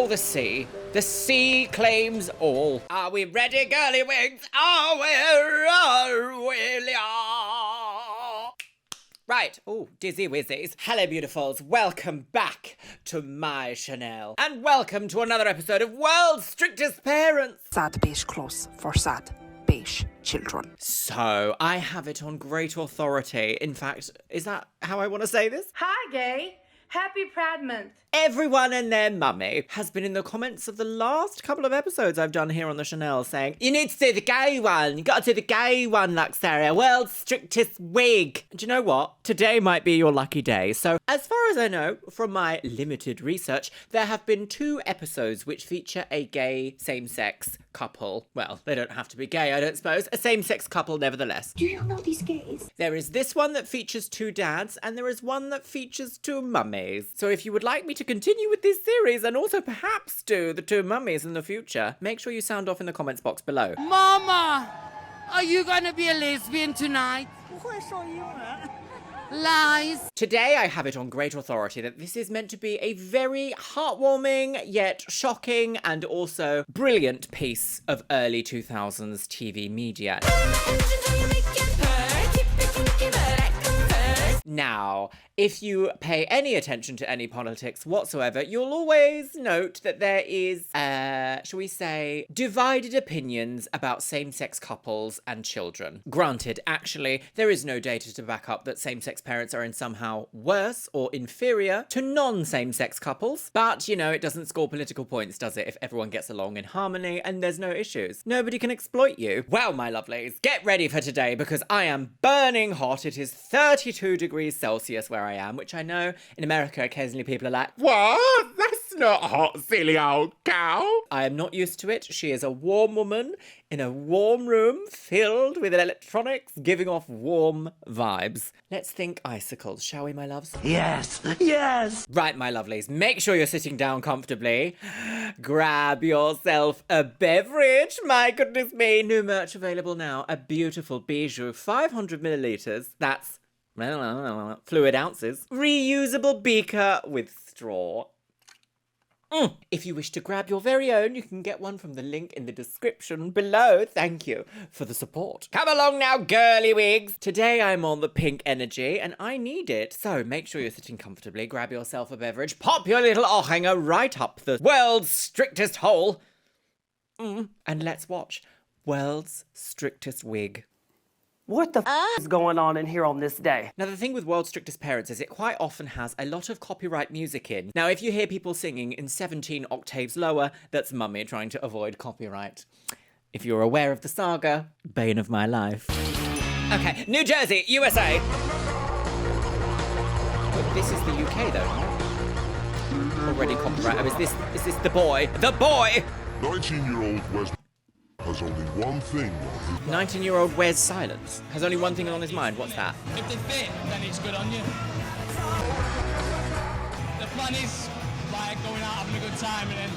for the sea. The sea claims all. Are we ready, girly wigs? Are we? Right. Oh, dizzy wizzies. Hello, beautifuls. Welcome back to my Chanel. And welcome to another episode of World's Strictest Parents. Sad beige clothes for sad beige children. So, I have it on great authority. In fact, is that how I want to say this? Hi, gay. Happy Pride Month. Everyone and their mummy has been in the comments of the last couple of episodes I've done here on the Chanel saying, you need to do the gay one. You got to do the gay one, Luxeria. World's strictest wig. And you know what? Today might be your lucky day. So, as far as I know, from my limited research, there have been 2 episodes which feature a gay same-sex couple. Well, they don't have to be gay, I don't suppose. A same-sex couple, nevertheless. Do you know these gays? There is this one that features 2 dads, and there is one that features 2 mummies. So if you would like me to continue with this series, and also perhaps do the 2 mummies in the future, make sure you sound off in the comments box below. Mama, are you gonna be a lesbian tonight? Lies. Today I have it on great authority that this is meant to be a very heartwarming, yet shocking, and also brilliant piece of early 2000s TV media. Now, if you pay any attention to any politics whatsoever, you'll always note that there is, shall we say, divided opinions about same-sex couples and children. Granted, actually, there is no data to back up that same-sex parents are in somehow worse or inferior to non-same-sex couples. But, you know, it doesn't score political points, does it, if everyone gets along in harmony and there's no issues. Nobody can exploit you. Well, my lovelies, get ready for today because I am burning hot. It is 32 degrees Celsius where I am, which I know in America occasionally people are like, What? That's not hot, silly old cow. I am not used to it. She is a warm woman in a warm room filled with electronics giving off warm vibes. Let's think icicles, shall we, my loves? Yes, yes. Right, my lovelies, make sure you're sitting down comfortably. Grab yourself a beverage. My goodness me, new merch available now. A beautiful bijou, 500 millilitres. That's fluid ounces. Reusable beaker with straw. If you wish to grab your very own, you can get one from the link in the description below. Thank you for the support. Come along now, girly wigs. Today I'm on the pink energy and I need it. So make sure you're sitting comfortably, grab yourself a beverage, pop your little hanger right up the world's strictest hole. And let's watch World's Strictest Wig. What the is going on in here on this day? Now, the thing with World's Strictest Parents is it quite often has a lot of copyright music in. Now, if you hear people singing in 17 octaves lower, that's Mummy trying to avoid copyright. If you're aware of the saga, bane of my life. Okay, New Jersey, USA. But this is the UK, though, right? Already copyright. Oh, is this the boy? The boy! 19-year-old Wes has only one thing on his 19-year-old wears silence. Has only one thing on his mind. What's that? If they fit, then it's good on you. The plan is like going out having a good time and then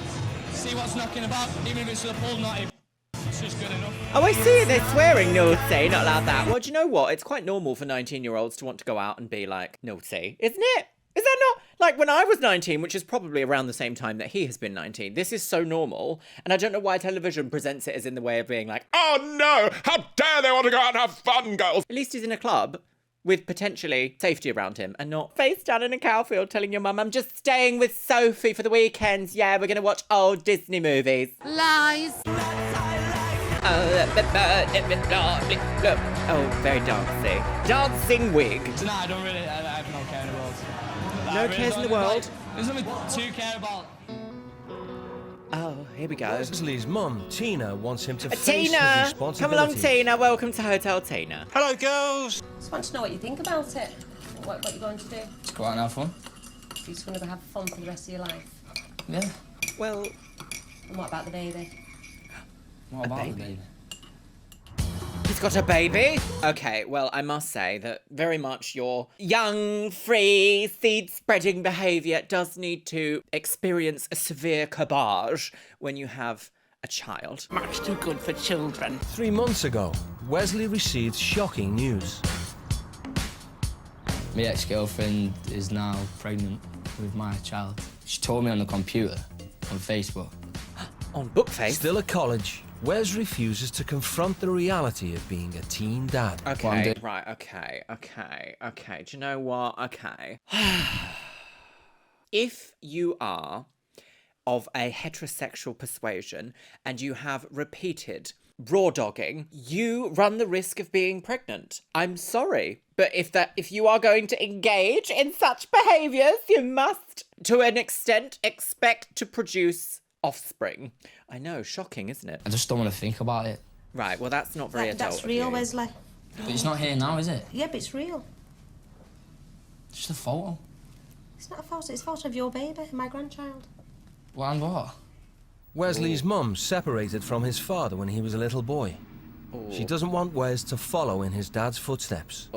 see what's knocking about, even if it's a pull knot. It's just good enough. Oh, I see. They're swearing naughty. Not allowed that. Well, do you know what? It's quite normal for 19-year-olds to want to go out and be like naughty, isn't it? Is that not? Like when I was 19, which is probably around the same time that he has been 19, this is so normal. And I don't know why television presents it as in the way of being like, Oh no! How dare they want to go out and have fun, girls? at least he's in a club with potentially safety around him and not face down in a cowfield telling your mum, I'm just staying with Sophie for the weekends. Yeah, we're going to watch old Disney movies. Lies. Oh, very dancey. Dancing wig. Tonight, I have no care in the world. No cares in the world. There's nothing to care about. Oh, here we go. Wesley's mum, Tina, wants him to face his Tina! responsibilities. Come along, Tina. Welcome to Hotel Tina. Hello, girls. Just want to know what you think about it. What you're going to do. Just go out and have fun. You're just going to have fun for the rest of your life. Yeah. Well, And what about the baby? What about the baby? he's got a baby? Okay, well, I must say that very much your young, free, seed-spreading behaviour does need to experience a severe cabage when you have a child. Much too good for children. 3 months ago, Wesley received shocking news. My ex-girlfriend is now pregnant with my child. She told me on the computer on Facebook. On Bookface? Still at college, Wes refuses to confront the reality of being a teen dad. Okay, right, okay. Do you know what? Okay. If you are of a heterosexual persuasion and you have repeated raw dogging, you run the risk of being pregnant. I'm sorry, but if you are going to engage in such behaviours, you must, to an extent, expect to produce offspring. I know, shocking, isn't it? I just don't want to think about it. Right, well, that's not very adult That's of real, you. Wesley. But it's not here now, is it? Yeah, but it's real. It's just a photo. It's not a photo, it's a photo of your baby, my grandchild. Well, and what? Wesley's mum separated from his father when he was a little boy. She doesn't want Wes to follow in his dad's footsteps.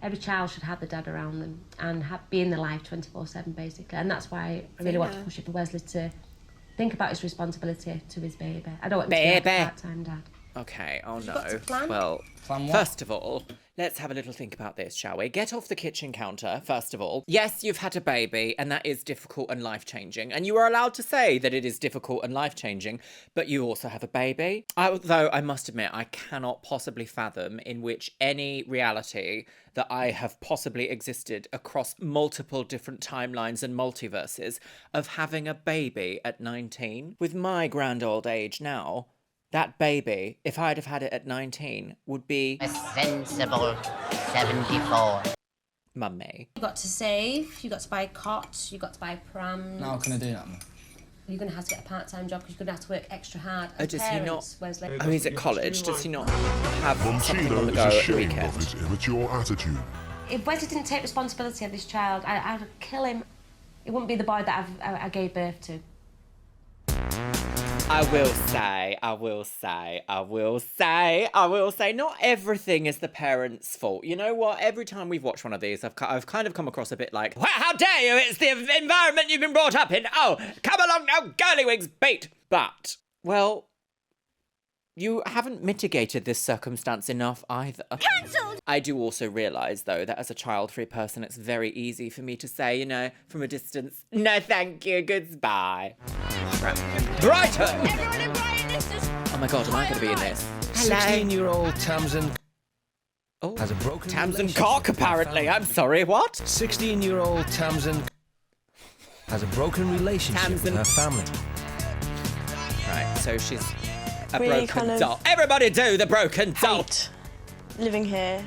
Every child should have the dad around them and be in their life 24/7, basically. And that's why I really want to push it for Wesley to think about his responsibility to his baby. I don't want him to be a part-time dad. Okay, oh no. got to plan. Well, Plan what? first of all, let's have a little think about this, shall we? Get off the kitchen counter, first of all. Yes, you've had a baby, and that is difficult and life-changing. And you are allowed to say that it is difficult and life-changing, but you also have a baby. Though I must admit, I cannot possibly fathom in which any reality that I have possibly existed across multiple different timelines and multiverses of having a baby at 19. With my grand old age now, that baby, if I'd have had it at 19, would be a sensible 74. Mummy. You got to save, you got to buy cots, you got to buy prams. Now can I do that, man? You're going to have to get a part-time job because you're going to have to work extra hard. Oh, as does he not? parents, Wesley. Oh, he's at college. Does he not have something on Montino the is go at the ashamed weekend? of his immature attitude. If Wesley didn't take responsibility of this child, I'd kill him. It wouldn't be the boy that I gave birth to. I will say, not everything is the parents' fault. You know what? Every time we've watched one of these, I've kind of come across a bit like, how dare you? It's the environment you've been brought up in. Oh, come along now, girlywigs, beat. But, well, you haven't mitigated this circumstance enough either. Cancelled! I do also realise, though, that as a child-free person, it's very easy for me to say, you know, from a distance, no thank you, goodbye. Brighton! Everyone in Brighton, this is... Oh my god, am I going to be in this? 16-year-old Tamsin Oh, has a broken Tamsin relationship cock, with her apparently. family. I'm sorry, what? 16-year-old Tamsin has a broken relationship with Tamsin. her family. Right, so she's a Really broken kind of doll. Everybody do the broken doll! hate living here.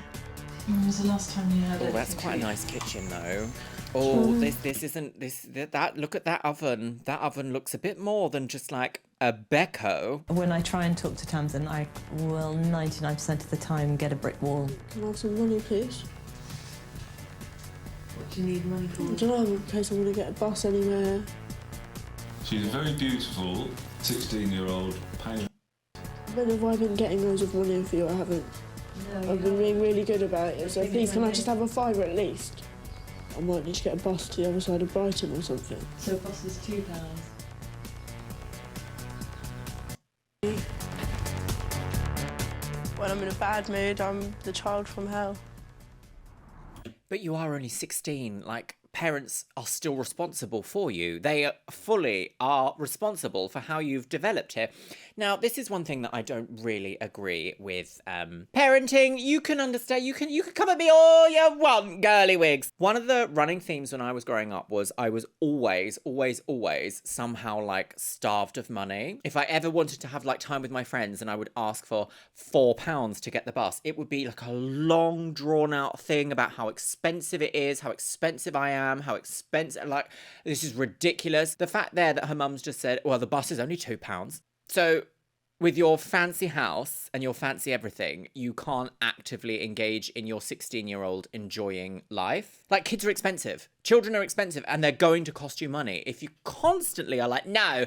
When was the last time you had Oh, it? that's quite a nice kitchen, though. Oh, this isn't, that, look at that oven. That oven looks a bit more than just like a Becco. When I try and talk to Tamsin, I will 99% of the time get a brick wall. Can I have some money, please? What do you need money for? I don't know, in case I want to get a bus anywhere. She's a very beautiful 16-year-old painter. When have I been getting loads of money for you? I haven't. I've been being really good about it, so please can I just have a fiver at least? I might just get a bus to the other side of Brighton or something. So a bus is £2. When I'm in a bad mood, I'm the child from hell. But you are only 16. Like, parents are still responsible for you. They fully are responsible for how you've developed here. Now, this is one thing that I don't really agree with. Parenting, you can understand, you can come at me all you want, girly wigs. One of the running themes when I was growing up was I was always somehow like starved of money. If I ever wanted to have like time with my friends and I would ask for £4 to get the bus, it would be like a long drawn out thing about how expensive it is, how expensive I am, how expensive, like, this is ridiculous. The fact there that her mum's just said, well, the bus is only £2. So with your fancy house and your fancy everything, you can't actively engage in your 16-year-old enjoying life. Like, kids are expensive. Children are expensive and they're going to cost you money. If you constantly are like, no,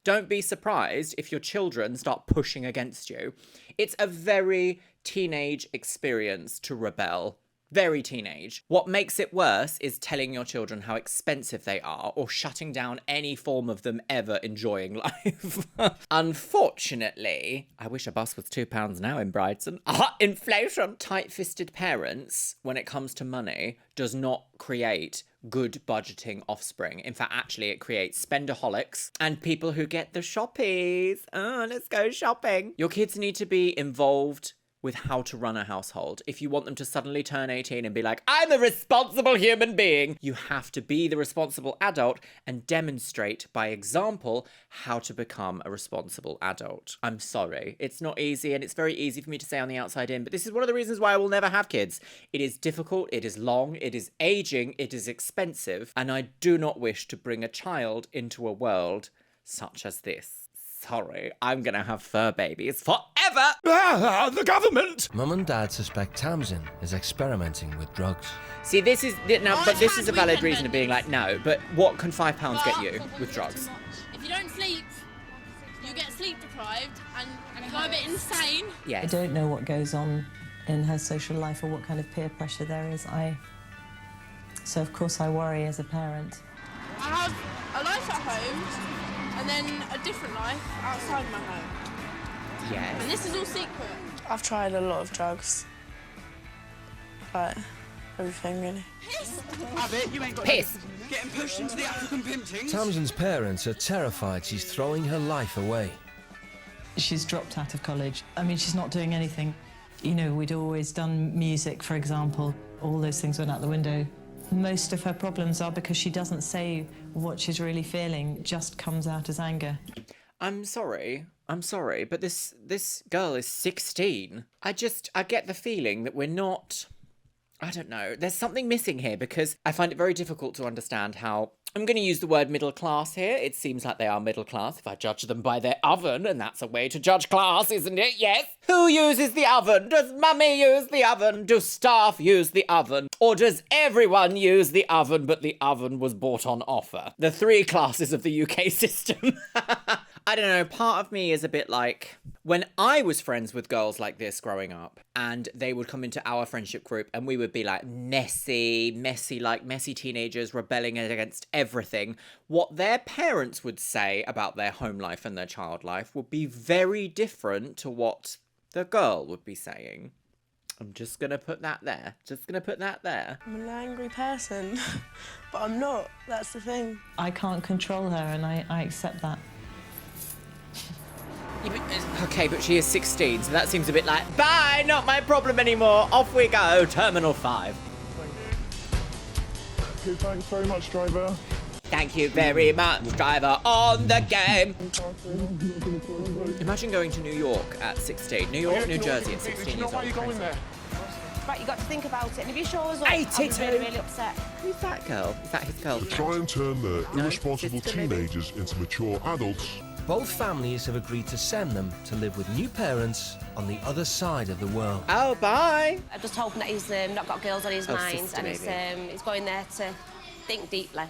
don't be surprised if your children start pushing against you. It's a very teenage experience to rebel. Very teenage. What makes it worse is telling your children how expensive they are or shutting down any form of them ever enjoying life. Unfortunately, I wish a bus was £2 now in Brighton. Inflation! Tight-fisted parents, when it comes to money, does not create good budgeting offspring. In fact, actually, it creates spenderholics and people who get the shoppies. Oh, let's go shopping. Your kids need to be involved with how to run a household. If you want them to suddenly turn 18 and be like, I'm a responsible human being, you have to be the responsible adult and demonstrate by example how to become a responsible adult. I'm sorry, it's not easy, and it's very easy for me to say on the outside in, but this is one of the reasons why I will never have kids. It is difficult, it is long, it is aging, it is expensive, and I do not wish to bring a child into a world such as this. Sorry, I'm gonna have fur babies forever! The government! Mum and Dad suspect Tamsin is experimenting with drugs. See, this is but this is a valid reason of being like, no, but what can £5 get you with drugs? If you don't sleep, you get sleep deprived and go a bit insane. Yes. I don't know what goes on in her social life or what kind of peer pressure there is. So of course I worry as a parent. I have a life at home and then a different life outside my home. Yes. And this is all secret. I've tried a lot of drugs. Like, everything, really. Piss! Getting pushed into the African pimp things. Tamsin's parents are terrified she's throwing her life away. She's dropped out of college. I mean, she's not doing anything. You know, we'd always done music, for example. All those things went out the window. Most of her problems are because she doesn't say what she's really feeling, just comes out as anger. I'm sorry, but this girl is 16. I get the feeling that we're not... I don't know. There's something missing here because I find it very difficult to understand how... I'm going to use the word middle class here. It seems like they are middle class if I judge them by their oven, and that's a way to judge class, isn't it? Yes? Who uses the oven? Does mummy use the oven? Do staff use the oven? Or does everyone use the oven, but the oven was bought on offer? The three classes of the UK system. I don't know, part of me is a bit like, when I was friends with girls like this growing up, and they would come into our friendship group and we would be like messy teenagers rebelling against everything, what their parents would say about their home life and their child life would be very different to what the girl would be saying. I'm just going to put that there. I'm an angry person, but I'm not. That's the thing. I can't control her, and I accept that. Okay, but she is 16, so that seems a bit like, bye, not my problem anymore, off we go, Terminal 5. Okay, thanks very much, driver. Thank you very much, driver, on the game. Imagine going to New York at 16. New York, New Jersey at 16 years old. Right, you got to think about it, and if you show us up, Hey, I'll be really, really upset. Who's that girl? Is that his To girlfriend? try and turn the irresponsible sister, maybe? teenagers into mature adults. Both families have agreed to send them to live with new parents on the other side of the world. Oh, bye. I'm just hoping that he's not got girls on his mind, sister, and he's going there to think deeply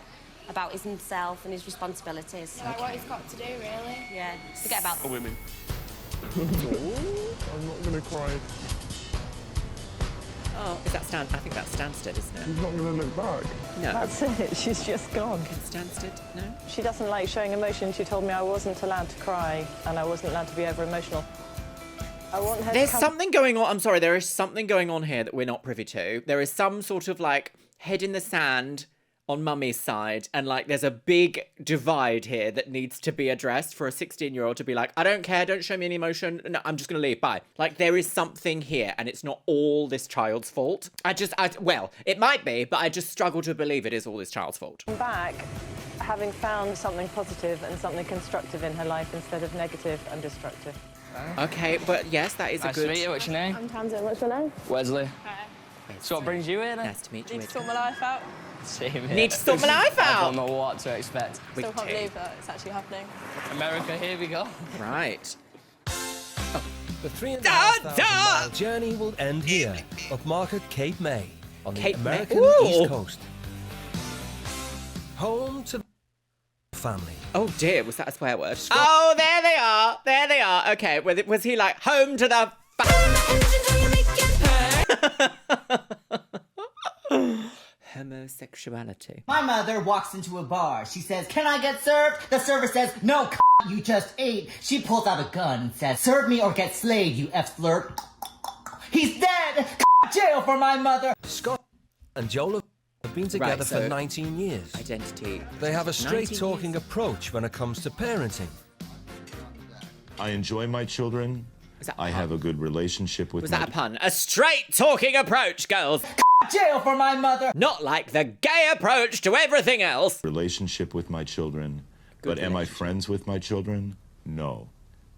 about himself and his responsibilities. Like what he's got to do, really. Yeah, forget about the women. I'm not going to cry. Oh, is that Stan? I think that's Stansted, isn't it? He's not going to look back. No. That's it, she's just gone. Can Stansted? No? She doesn't like showing emotion. She told me I wasn't allowed to cry and I wasn't allowed to be over-emotional. I want her There's to come... something going on. I'm sorry, there is something going on here that we're not privy to. There is some sort of like head in the sand on mummy's side, and like there's a big divide here that needs to be addressed for a 16-year-old to be like, I don't care, don't show me any emotion, no, I'm just gonna leave, bye. Like there is something here, and it's not all this child's fault. Well, it might be, but I just struggle to believe it is all this child's fault. back, having found something positive and something constructive in her life instead of negative and destructive. Okay, but yes, that is a good... Nice to meet you, what's your name? I'm Tamsin, what's your name? Wesley. So what brings you here then? Nice to meet you. Need to sort my life out. Same here. Need to sort my life I out! don't know what to expect. Still can't believe that it's actually happening. America, here we go. Right. The 3,500-mile journey will end here, up Market Cape May, on the Cape May. American Ooh. East Coast. Home to the family. Oh dear, was that a swear word? Oh, there they are. There they are. Okay, was he like, home to the... Homosexuality. My mother walks into a bar. She says, "Can I get served?" The server says, "No, you just ate." She pulls out a gun and says, "Serve me or get slayed, you F-flirt." He's dead! Jail for my mother! Scott and Joel Have been together Right, for so 19 years. Identity. They have a 19 straight-talking years. approach when it comes to parenting. I enjoy my children. Was that I have a good relationship with Was my that a pun? A straight talking approach, girls. Jail for my mother. Not like the gay approach to everything else. relationship with my children. But am I friends with my children? No.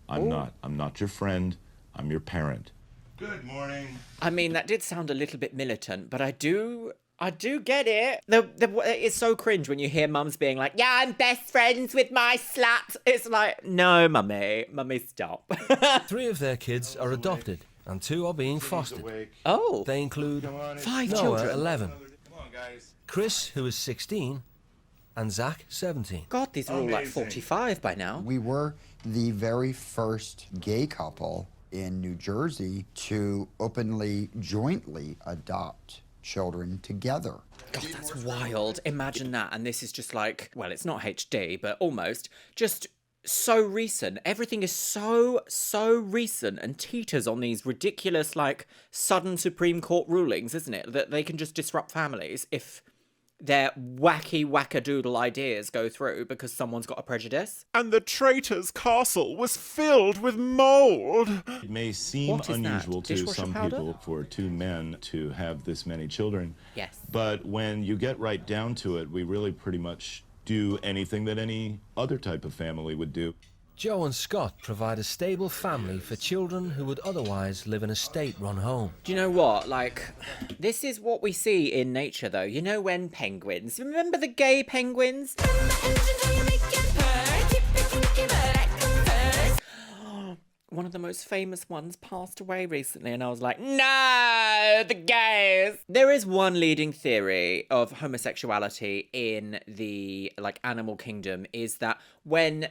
I'm not. I'm not your friend. I'm your parent. Good morning. I mean, that did sound a little bit militant, but I do get it. It's so cringe when you hear mums being like, yeah, I'm best friends with my slut. It's like, no, mummy, stop. 3 of their kids are adopted, and 2 are being fostered. Oh. They include 5 Noah, children. 11, Chris, who is 16, and Zach, 17. God, these are all like 45 by now. We were the very first gay couple in New Jersey to openly, jointly adopt children together. God, that's wild. Imagine that. And this is just like, well, it's not HD, but almost just so recent. Everything is so recent and teeters on these ridiculous, like, sudden Supreme Court rulings, isn't it? That they can just disrupt families if their wacky wackadoodle ideas go through because someone's got a prejudice. And the traitor's castle was filled with mold. It may seem What is that? unusual to Dishwasher some powder? people for 2 men to have this many children. Yes. But when you get right down to it, we really pretty much do anything that any other type of family would do. Joe and Scott provide a stable family for children who would otherwise live in a state-run home. Do you know what? Like, this is what we see in nature, though. You know when penguins... Remember the gay penguins? One of the most famous ones passed away recently, and I was like, no, the gays. There is one leading theory of homosexuality in the, like, animal kingdom is that when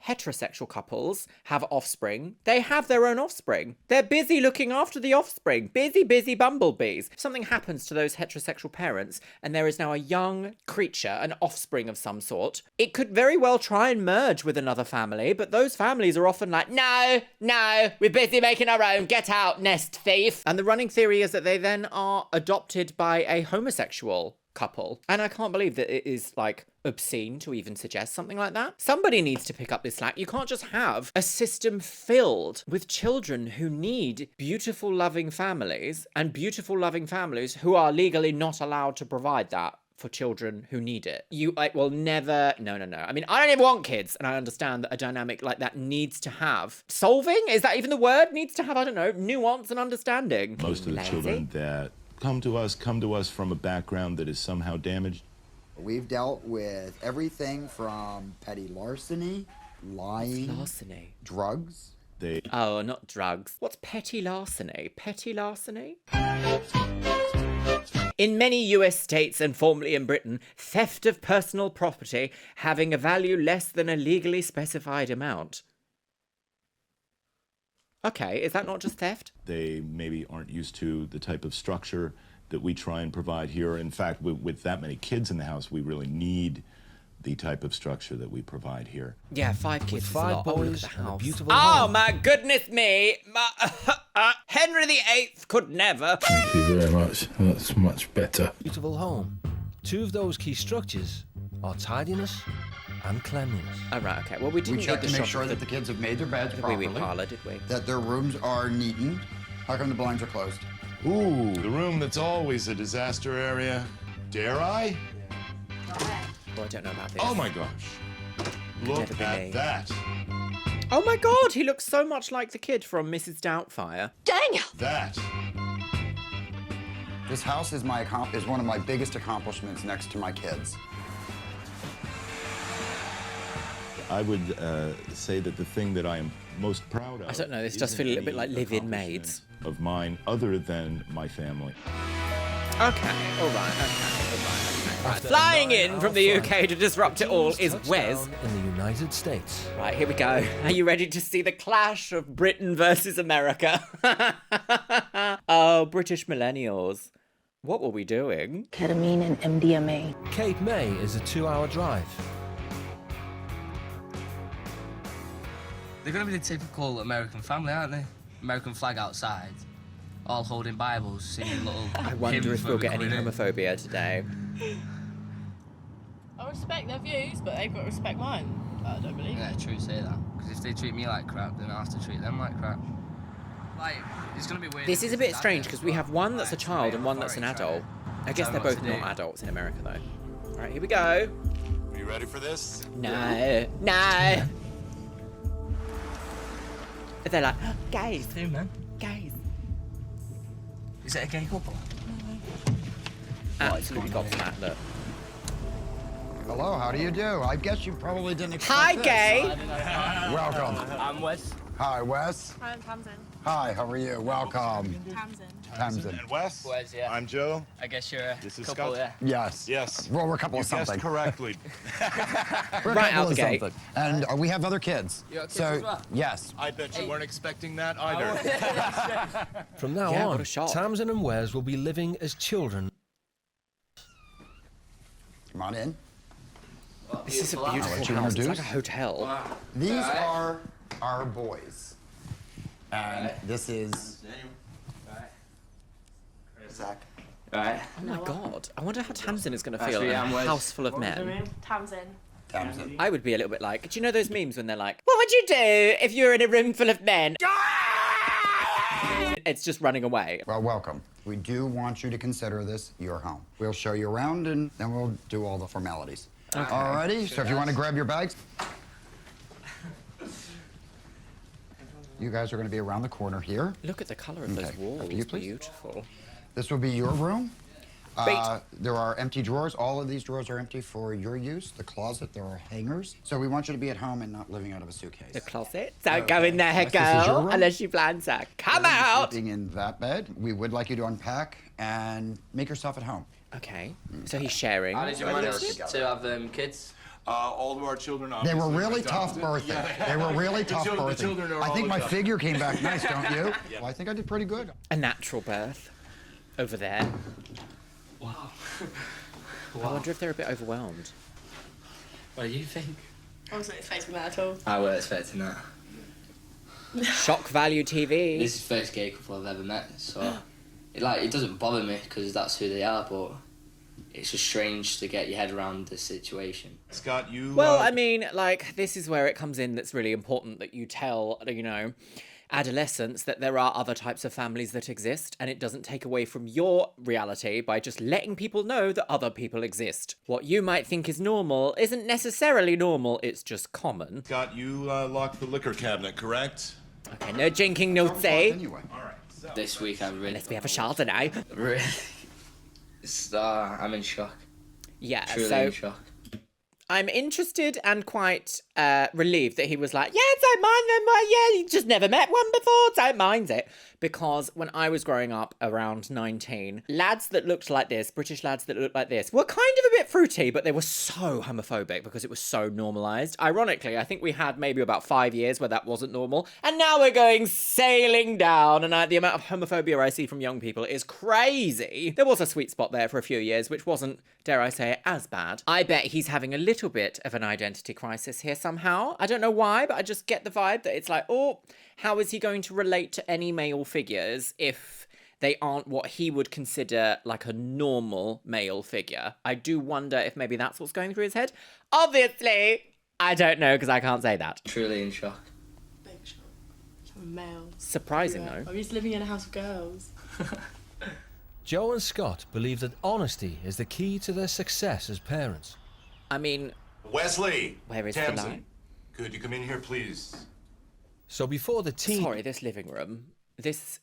heterosexual couples have offspring, they have their own offspring. They're busy looking after the offspring. Busy bumblebees. If something happens to those heterosexual parents and there is now a young creature, an offspring of some sort, it could very well try and merge with another family, but those families are often like, no, we're busy making our own, get out, nest thief. And the running theory is that they then are adopted by a homosexual couple. And I can't believe that it is, like, obscene to even suggest something like that. Somebody needs to pick up this slack. You can't just have a system filled with children who need beautiful, loving families, and beautiful, loving families who are legally not allowed to provide that for children who need it. You will never... No. I mean, I don't even want kids, and I understand that a dynamic like that needs to have... Solving? Is that even the word? Needs to have, I don't know, nuance and understanding. Most of the children that come to us from a background that is somehow damaged. We've dealt with everything from petty larceny, lying, larceny? drugs. Oh, not drugs. What's petty larceny? Petty larceny? In many US states and formerly in Britain, theft of personal property having a value less than a legally specified amount. Okay, is that not just theft? They maybe aren't used to the type of structure that we try and provide here. In fact, with that many kids in the house, we really need the type of structure that we provide here. Yeah, 5 kids With is 5 a lot. Oh, look at boys the and a house. beautiful Oh, home. my goodness me! Henry VIII could never. Thank you very much. That's much better. Beautiful home. 2 of those key structures are tidiness and cleanliness. Oh, right, okay. Well, we didn't We check need the to make shot sure of that the kids have made their beds properly. wee parlour, did we? That their rooms are neatened. How come the blinds are closed? Ooh, the room that's always a disaster area. Dare I? Oh, I don't know about this. Oh my gosh. Look Never been at me. that. Oh my god, he looks so much like the kid from Mrs. Doubtfire. Daniel! That. This house is is one of my biggest accomplishments next to my kids. I would say that the thing that I am most proud of... I don't know, this does feel a little bit like live-in maids. ...of mine other than my family. Okay, all right. Flying in from the UK to disrupt it all is Wes. In the United States. Right, here we go. Are you ready to see the clash of Britain versus America? Oh, British millennials. What were we doing? Ketamine and MDMA. Cape May is a 2-hour drive. They're going to be the typical American family, aren't they? American flag outside, all holding Bibles, singing little I wonder hymns if we'll when get we're any coming in. homophobia today. I respect their views, but they've got to respect mine. I don't believe Yeah, true, say that. Because if they treat me like crap, then I have to treat them like crap. Like, it's going to be weird. This is a bit strange because we have one that's a child and one that's an adult. I guess they're both not adults in America, though. All right, here we go. Are you ready for this? No. No. They're like, oh, gays. Who, man? Gays. Is it a gay couple? Absolutely gobsmacked, look. Hello, how do you do? I guess you probably didn't expect Hi, this. gay. Welcome. I'm Wes. Hi, Wes. Hi, I'm Tamsin. Hi, how are you? Welcome. Tamsin. And Wes? Wes, yeah. I'm Joe. I guess you're a This is couple, Scott. yeah. Yes. Yes. Well, we're a couple You of something. guessed correctly. We're a Right couple out the of gate. something. And we have other kids. You got kids so, as well? yes. I bet you weren't expecting that either. From now Yeah, on, what a shock. Tamsin and Wes will be living as children. Come on in. This is a I'll beautiful let you house. It's like introduce. a hotel. Wow. These are our boys. And this is Zach. Right. Oh my god. I wonder how Tamsin is going to feel Actually, in a I'm Wes. house full of men. Tamsin. Tamsin. I would be a little bit like, do you know those memes when they're like, what would you do if you were in a room full of men? It's just running away. Well, welcome. We do want you to consider this your home. We'll show you around and then we'll do all the formalities. Okay. Alrighty, so if you want to grab your bags. You guys are going to be around the corner here. Look at the colour of those Okay. walls. After you, please. Beautiful. This will be your room. Great. There are empty drawers. All of these drawers are empty for your use. The closet, there are hangers. So we want you to be at home and not living out of a suitcase. The closet? Don't go in there, Yes, this is your girl, room. unless you plan to. Come You're gonna be out! Sleeping in that bed. We would like you to unpack and make yourself at home. Okay, so he's sharing. How did you manage to have kids? All of our children They were obviously really were tough adopted. birthing. They were really tough The birthing. children are I all think my adopted. figure came back nice, don't you? Well, I think I did pretty good. A natural birth. Over there. Wow. I wonder if they're a bit overwhelmed. What do you think? I wasn't expecting that at all. I wasn't expecting that. Shock value TV. This is the first gay couple I've ever met, so it doesn't bother me because that's who they are, but it's just strange to get your head around the situation. Scott, you... Well, I mean, like, this is where it comes in that's really important that you tell, you know, adolescents that there are other types of families that exist, and it doesn't take away from your reality by just letting people know that other people exist. What you might think is normal isn't necessarily normal, it's just common. Scott, you locked the liquor cabinet, correct? Okay, no drinking, no say. Anyway. All right. So, This week I've really... Unless we have a Chardonnay. Really? I'm in shock. Yeah, Truly so in shock. I'm interested and quite relieved that he was like, yeah, don't mind them. Yeah, you just never met one before. Don't mind it. Because when I was growing up around 19, lads that looked like this, British lads that looked like this, were kind of a bit fruity, but they were so homophobic because it was so normalised. Ironically, I think we had maybe about 5 years where that wasn't normal. And now we're going sailing down. And the amount of homophobia I see from young people is crazy. There was a sweet spot there for a few years, which wasn't, dare I say it, as bad. I bet he's having a little bit of an identity crisis here somehow. I don't know why, but I just get the vibe that it's like, oh, how is he going to relate to any male figures if they aren't what he would consider like a normal male figure? I do wonder if maybe that's what's going through his head. Obviously, I don't know because I can't say that. Truly in shock. Big shock. I'm male. Surprising Yeah. though. I'm used to living in a house of girls. Joe and Scott believe that honesty is the key to their success as parents. I mean, Wesley! where is Tamsin, the line? could you come in here, please? So before the teen... Sorry, this living room. This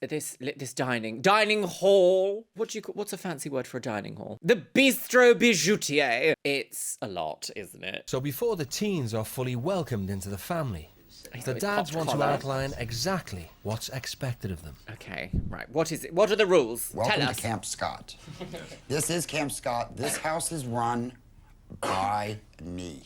dining hall. What's a fancy word for a dining hall? The bistro bijoutier. It's a lot, isn't it? So before the teens are fully welcomed into the family, the dads want to outline exactly what's expected of them. Okay, right. What is it? What are the rules? Welcome Tell us. to Camp Scott. This is Camp Scott. This house is run by me.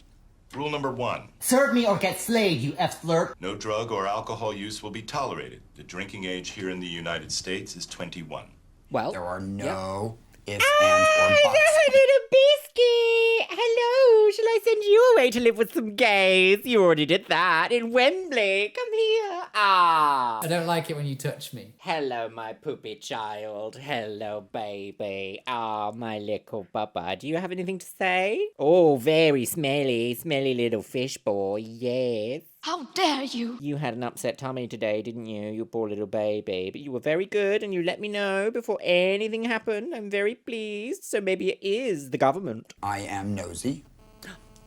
Rule number 1. Serve me or get slayed, you F-flirt. No drug or alcohol use will be tolerated. The drinking age here in the United States is 21. Well, there are no ifs, ands, or buts. little biscuit. Hello, shall I send you away to live with some gays? You already did that in Wembley. Come here. Ah. I don't like it when you touch me. Hello, my poopy child. Hello, baby. Ah, my little bubba. Do you have anything to say? Oh, very smelly little fish boy. Yes. How dare you? You had an upset tummy today, didn't you? You poor little baby. But you were very good and you let me know before anything happened. I'm very pleased. So maybe it is the government. I am nosy.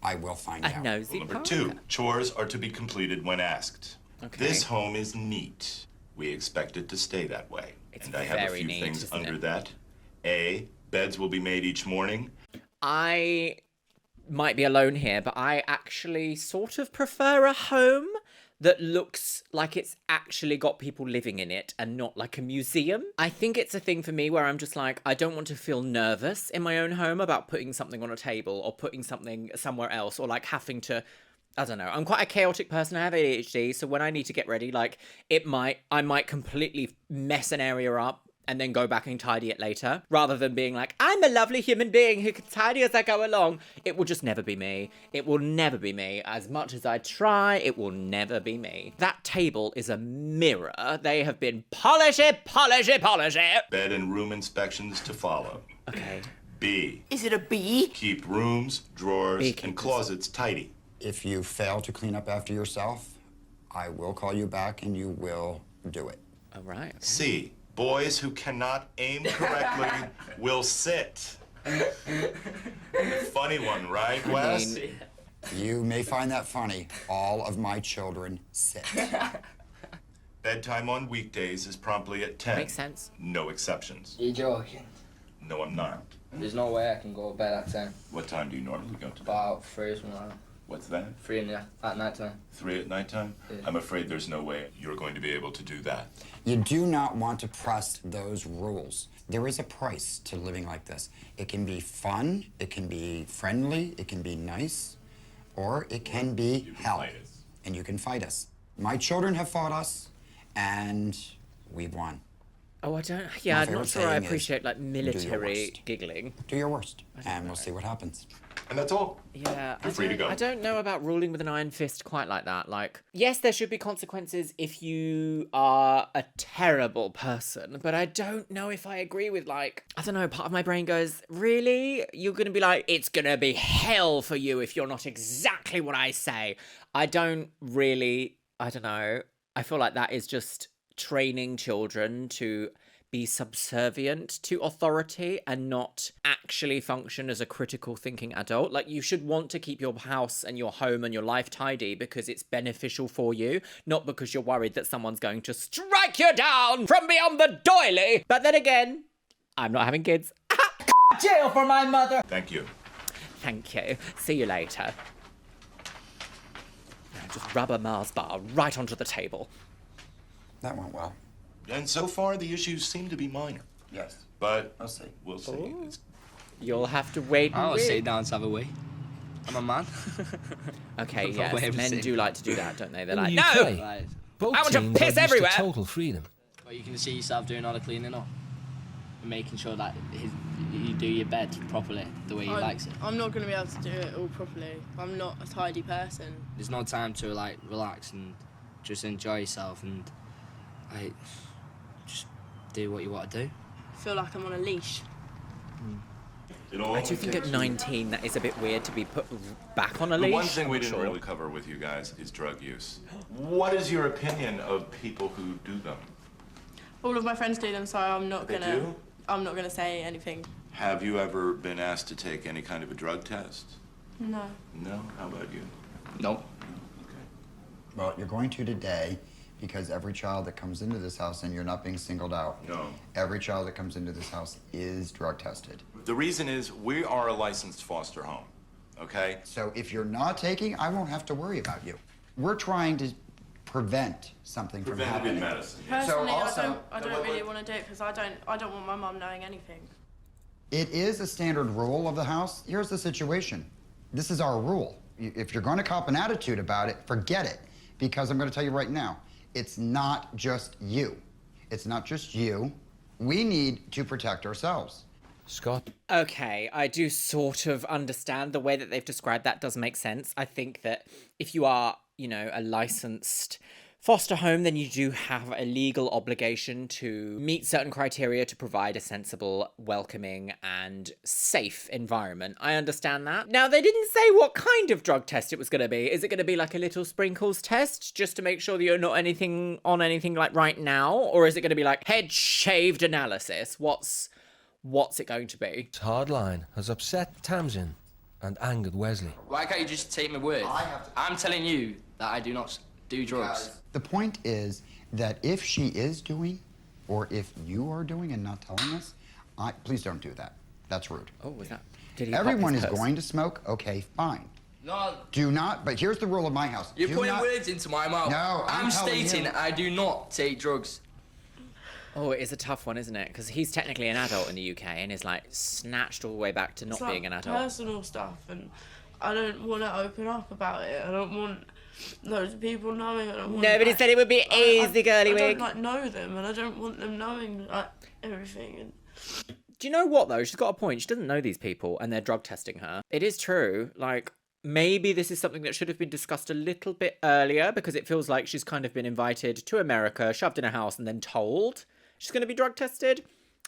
I will find out. Nosy Number 2, chores are to be completed when asked. Okay. This home is neat. We expect it to stay that way. It's and I have a very few neat, things isn't under it? that. A, beds will be made each morning. I might be alone here, but I actually sort of prefer a home that looks like it's actually got people living in it and not like a museum. I think it's a thing for me where I'm just like, I don't want to feel nervous in my own home about putting something on a table or putting something somewhere else or like having to, I don't know. I'm quite a chaotic person. I have ADHD, so when I need to get ready, like I might completely mess an area up and then go back and tidy it later, rather than being like, I'm a lovely human being who can tidy as I go along. It will just never be me. It will never be me. As much as I try, it will never be me. That table is a mirror. They have been polish it. Bed and room inspections to follow. Okay. B, Is it a bee? keep rooms, drawers, and closets tidy. If you fail to clean up after yourself, I will call you back and you will do it. All right. Okay. C, boys who cannot aim correctly will sit. Funny one, right, Wes? You may find that funny. All of my children sit. Bedtime on weekdays is promptly at 10. Makes sense. No exceptions. You're joking. No, I'm not. There's no way I can go to bed at 10. What time do you normally go to bed? About 3 or something like that. What's that? 3 at night time. 3 at nighttime? Yeah. I'm afraid there's no way you're going to be able to do that. You do not want to press those rules. There is a price to living like this. It can be fun, it can be friendly, it can be nice, or it can be hell. And you can fight us. My children have fought us, and we've won. Oh, I don't. My Yeah, I'm favorite not sure I saying is, appreciate like do your military worst. giggling. Do your worst, and we'll see what happens. And that's all. Yeah, You're free to go. I don't know about ruling with an iron fist quite like that. Like, yes, there should be consequences if you are a terrible person, but I don't know if I agree with, like, I don't know, part of my brain goes, really? You're going to be like, it's going to be hell for you if you're not exactly what I say. I don't know. I feel like that is just training children to be subservient to authority and not actually function as a critical thinking adult. Like, you should want to keep your house and your home and your life tidy because it's beneficial for you, not because you're worried that someone's going to strike you down from beyond the doily. But then again, I'm not having kids. Jail for my mother. Thank you. Thank you. See you later. Just rub a Mars bar right onto the table. That went well. And so far, the issues seem to be minor. Yes. But I'll see. We'll see. It's- You'll have to wait and I'll see. sit down and have a wee. I'm a man. Okay, That's yes. my way of Men saying do it. like to do that, don't they? They're In like, the no! UK, Right. both I want to teams piss are used everywhere. to total freedom. But you can see yourself doing all the cleaning up. And making sure that you do your bed properly, the way you likes it. I'm not going to be able to do it all properly. I'm not a tidy person. There's no time to like relax and just enjoy yourself and like just do what you want to do. I feel like I'm on a leash. I do think at 19 that is a bit weird to be put back on a leash. The one thing we I'm didn't sure. really cover with you guys is drug use. What is your opinion of people who do them? All of my friends do them, so I'm not They gonna. do? I'm not gonna say anything. Have you ever been asked to take any kind of a drug test? No. No? How about you? Nope. Well, you're going to today because every child that comes into this house, and you're not being singled out. No. Every child that comes into this house is drug tested. The reason is we are a licensed foster home, okay? So if you're not taking, I won't have to worry about you. We're trying to prevent something from Preventative happening. medicine. Personally, also- I don't really want to do it because I don't want my mum knowing anything. It is a standard rule of the house. Here's the situation. This is our rule. If you're going to cop an attitude about it, forget it. Because I'm going to tell you right now, it's not just you. It's not just you. We need to protect ourselves. Scott? Okay, I do sort of understand the way that they've described that does make sense. I think that if you are, you know, a licensed foster home, then you do have a legal obligation to meet certain criteria to provide a sensible, welcoming, and safe environment. I understand that. Now, they didn't say what kind of drug test it was going to be. Is it going to be like a little sprinkles test just to make sure that you're not on anything like right now? Or is it going to be like head shaved analysis? What's it going to be? This hard line has upset Tamsin and angered Wesley. Why can't you just take my word? I'm telling you that I do not do drugs. The point is that if she is doing, or if you are doing and not telling us, please don't do that. That's rude. Oh, was that? Did he Everyone pop is his purse? going to smoke. Okay, fine. No. Do not. But here's the rule of my house. You're Do putting not- words into my mouth. No, I'm telling stating you. I do not take drugs. Oh, it is a tough one, isn't it? Because he's technically an adult in the UK and is like snatched all the way back to not It's like being an adult. personal stuff, and I don't want to open up about it. I don't want loads of people knowing. I don't want, Nobody said it would be easy, girly I wig. don't like know them, and I don't want them knowing like everything. And Do you know what though? She's got a point. She doesn't know these people and they're drug testing her. It is true. Like, maybe this is something that should have been discussed a little bit earlier because it feels like she's kind of been invited to America, shoved in a house, and then told she's going to be drug tested.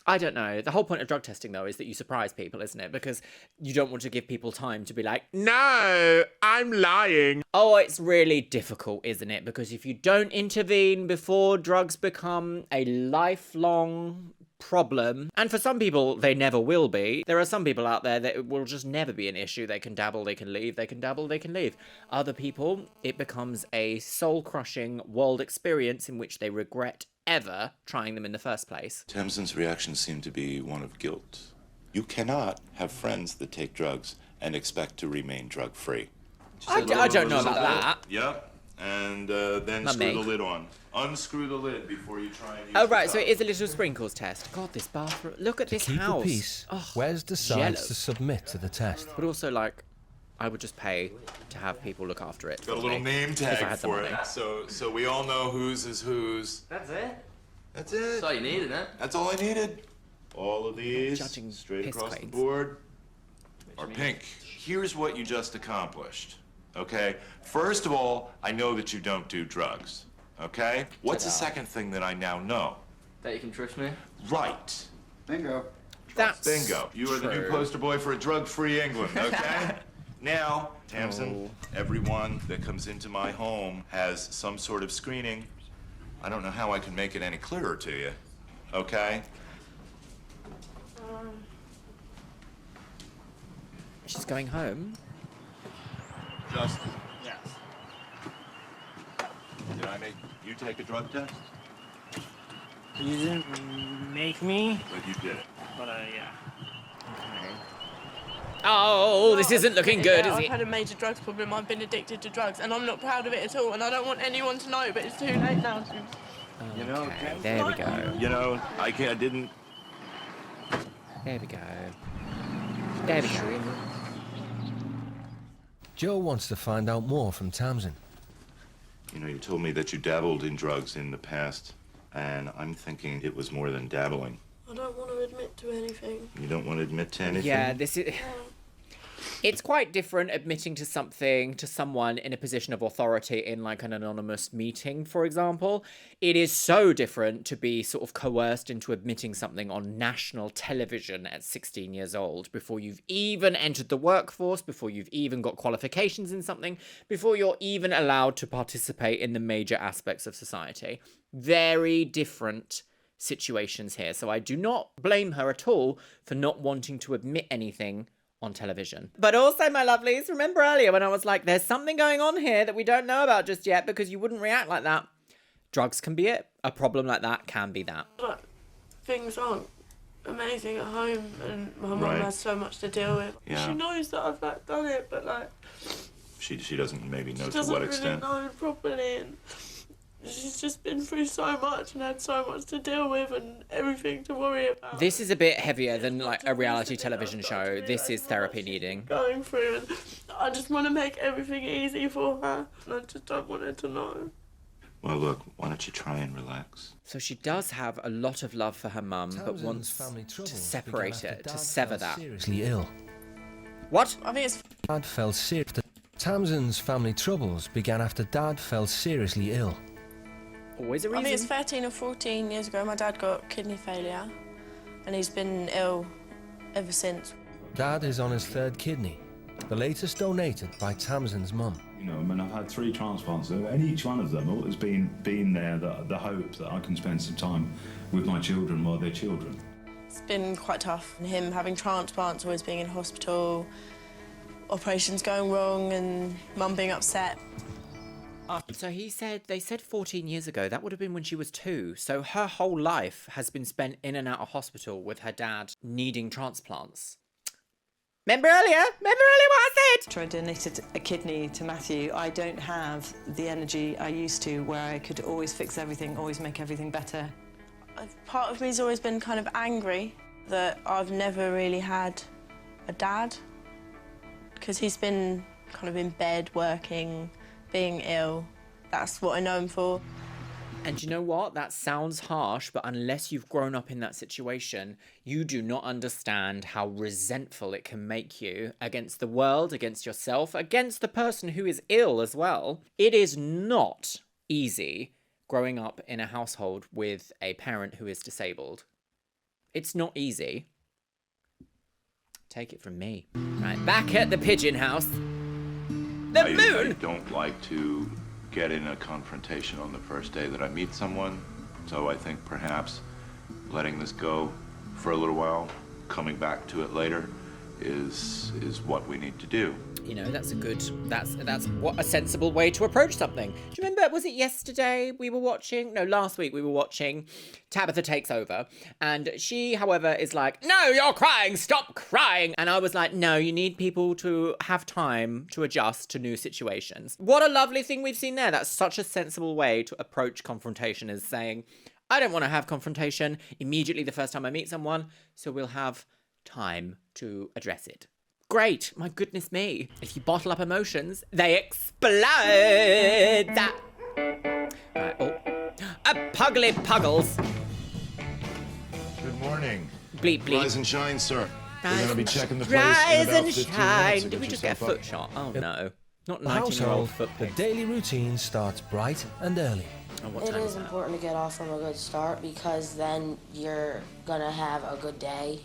I don't know. The whole point of drug testing, though, is that you surprise people, isn't it? Because you don't want to give people time to be like, No, I'm lying. oh, it's really difficult, isn't it? Because if you don't intervene before drugs become a lifelong problem, and for some people, they never will be. There are some people out there that it will just never be an issue. They can dabble, they can leave, they can dabble, they can leave. Other people, it becomes a soul-crushing world experience in which they regret ever trying them in the first place. Tamsin's reaction seemed to be one of guilt. You cannot have friends that take drugs and expect to remain drug-free. I don't know about that. Yep. And then Not screw me. the lid on. Unscrew the lid before you try and use Oh, the right, so top. it is a little sprinkles test. God, this bathroom. Look at this Keep house. the peace, Oh, Wes decides jealous. to submit to the test. But also, like, I would just pay to have people look after it. Got a for little me, name if I tag had the for money. it, so we all know whose is whose. That's it. That's it. That's all you need, isn't it? That's all I needed. All of these, Judging straight piss across the queens. board. Are pink. Here's what you just accomplished, okay? First of all, I know that you don't do drugs, okay? What's the second thing that I now know? That you can trust me. Right. Bingo. That's Bingo. You are the new true. poster boy for a drug-free England, okay? Now, Tamsin, everyone that comes into my home has some sort of screening. I don't know how I can make it any clearer to you, okay? She's going home. Justin. Yes. Did I make you take a drug test? You didn't make me, But you did it. but yeah. Oh, this isn't looking good, yeah, is I've it? had a major drugs problem. I've been addicted to drugs, and I'm not proud of it at all. And I don't want anyone to know, but it's too late now. You know, Okay, there we go. You know, I didn't. There we go. There we go. Joe wants to find out more from Tamsin. You know, you told me that you dabbled in drugs in the past, and I'm thinking it was more than dabbling. I don't want to admit to anything. You don't want to admit to anything? Yeah, this is... It's quite different admitting to something to someone in a position of authority in like an anonymous meeting, for example. It is so different to be sort of coerced into admitting something on national television at 16 years old before you've even entered the workforce, before you've even got qualifications in something, before you're even allowed to participate in the major aspects of society. Very different situations here. So I do not blame her at all for not wanting to admit anything on television. But also, my lovelies, remember earlier when I was like, there's something going on here that we don't know about just yet because you wouldn't react like that. Drugs can be it. A problem like that can be that. But things aren't amazing at home, and my mum Right. has so much to deal with. Yeah. She knows that I've like done it, but like She doesn't maybe know she to doesn't what really extent. know properly, and she's just been through so much and had so much to deal with and everything to worry about. This is a bit heavier than like a reality television show. This is therapy needing. Going through, and I just want to make everything easy for her, and I just don't want her to know. Well, look, why don't you try and relax? So she does have a lot of love for her mum, but Townsend's wants family to troubles separate began it, after to Dad sever fell that. seriously ill. What? I think it's Dad fell seriously. Townsend's family troubles began after Dad fell seriously ill. Always a I reason. think it's 13 or 14 years ago. My dad got kidney failure, and he's been ill ever since. Dad is on his third kidney, the latest donated by Tamsin's mum. You know, I mean, I've had 3 transplants, and each one of them has been there, the hope that I can spend some time with my children while they're children. It's been quite tough. And him having transplants, always being in hospital, operations going wrong, and mum being upset. So they said 14 years ago. That would have been when she was 2. So her whole life has been spent in and out of hospital with her dad needing transplants. Remember earlier what I said? After I donated a kidney to Matthew, I don't have the energy I used to, where I could always fix everything, always make everything better. Part of me's always been kind of angry that I've never really had a dad, because he's been kind of in bed working, being ill. That's what I know him for. And you know what? That sounds harsh, but unless you've grown up in that situation, you do not understand how resentful it can make you against the world, against yourself, against the person who is ill as well. It is not easy growing up in a household with a parent who is disabled. It's not easy. Take it from me. Right, back at the pigeon house. The moon! I don't like to get in a confrontation on the first day that I meet someone, so I think perhaps letting this go for a little while, coming back to it later, is what we need to do. You know, that's what a sensible way to approach something. Do you remember, was it yesterday last week we were watching Tabitha Takes Over, and she, however, is like, no, you're crying, stop crying. And I was like, no, you need people to have time to adjust to new situations. What a lovely thing we've seen there. That's such a sensible way to approach confrontation, is saying, I don't want to have confrontation immediately the first time I meet someone, so we'll have time to address it. Great, my goodness me. If you bottle up emotions, they explode. Right, a puggly puggles. Good morning. Bleep, bleep. Rise and shine, sir. We're Rise going to be and checking the place rise in about and 15 shine. minutes. Did we just get a foot shot? Oh no. Not The 19-year-old household, foot the pics. daily routine starts bright and early. Oh, what It time is that? important to get off from a good start, because then you're gonna have a good day.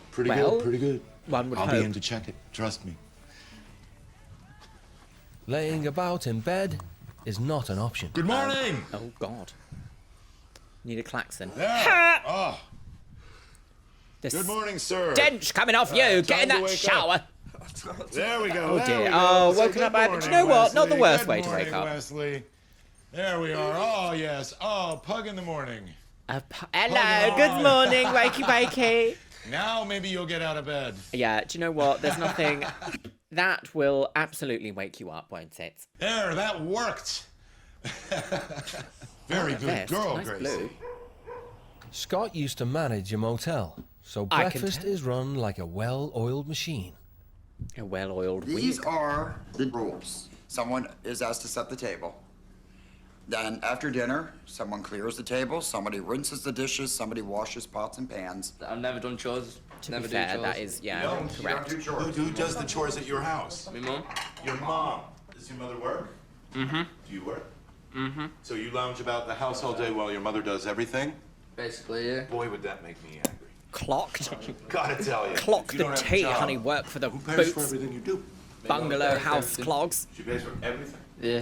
Pretty Well, good, pretty good. One would I'll hope. be in to check it, trust me. Laying about in bed is not an option. Good morning! Oh, God. Need a klaxon. There. Oh. This Good morning, sir. stench coming off you. Get in time to that wake shower. There we go. Oh, there dear. we go. Oh, Say woken good up by... Do you morning, know what? Not the Wesley. worst Good way to morning, wake up. Wesley. There we are. Oh, yes. Oh, pug in the morning. Hello, good morning, wakey wakey. Now maybe you'll get out of bed. Yeah, do you know what? There's nothing... That will absolutely wake you up, won't it? There, that worked. Very good vest. girl, Nice Gracie. blue. Scott used to manage a motel, so I can breakfast tell. is run like a well-oiled machine. A well-oiled These wig. are the rules. Someone is asked to set the table. Then after dinner, someone clears the table, somebody rinses the dishes, somebody washes pots and pans. I've never done chores. To never be do fair, chores. that is, yeah, No, correct. you don't do chores. Who does the chores at your house? My mum. Your mom. Does your mother work? Mm-hmm. Do you work? Mm-hmm. So you lounge about the house all day while your mother does everything? Basically, yeah. Boy, would that make me angry. Clocked. Gotta tell you. Clock if you the don't have a tea, job, honey. Work for the who pays for boots. everything you do? Bungalow house everything. clogs. She pays for everything. Yeah.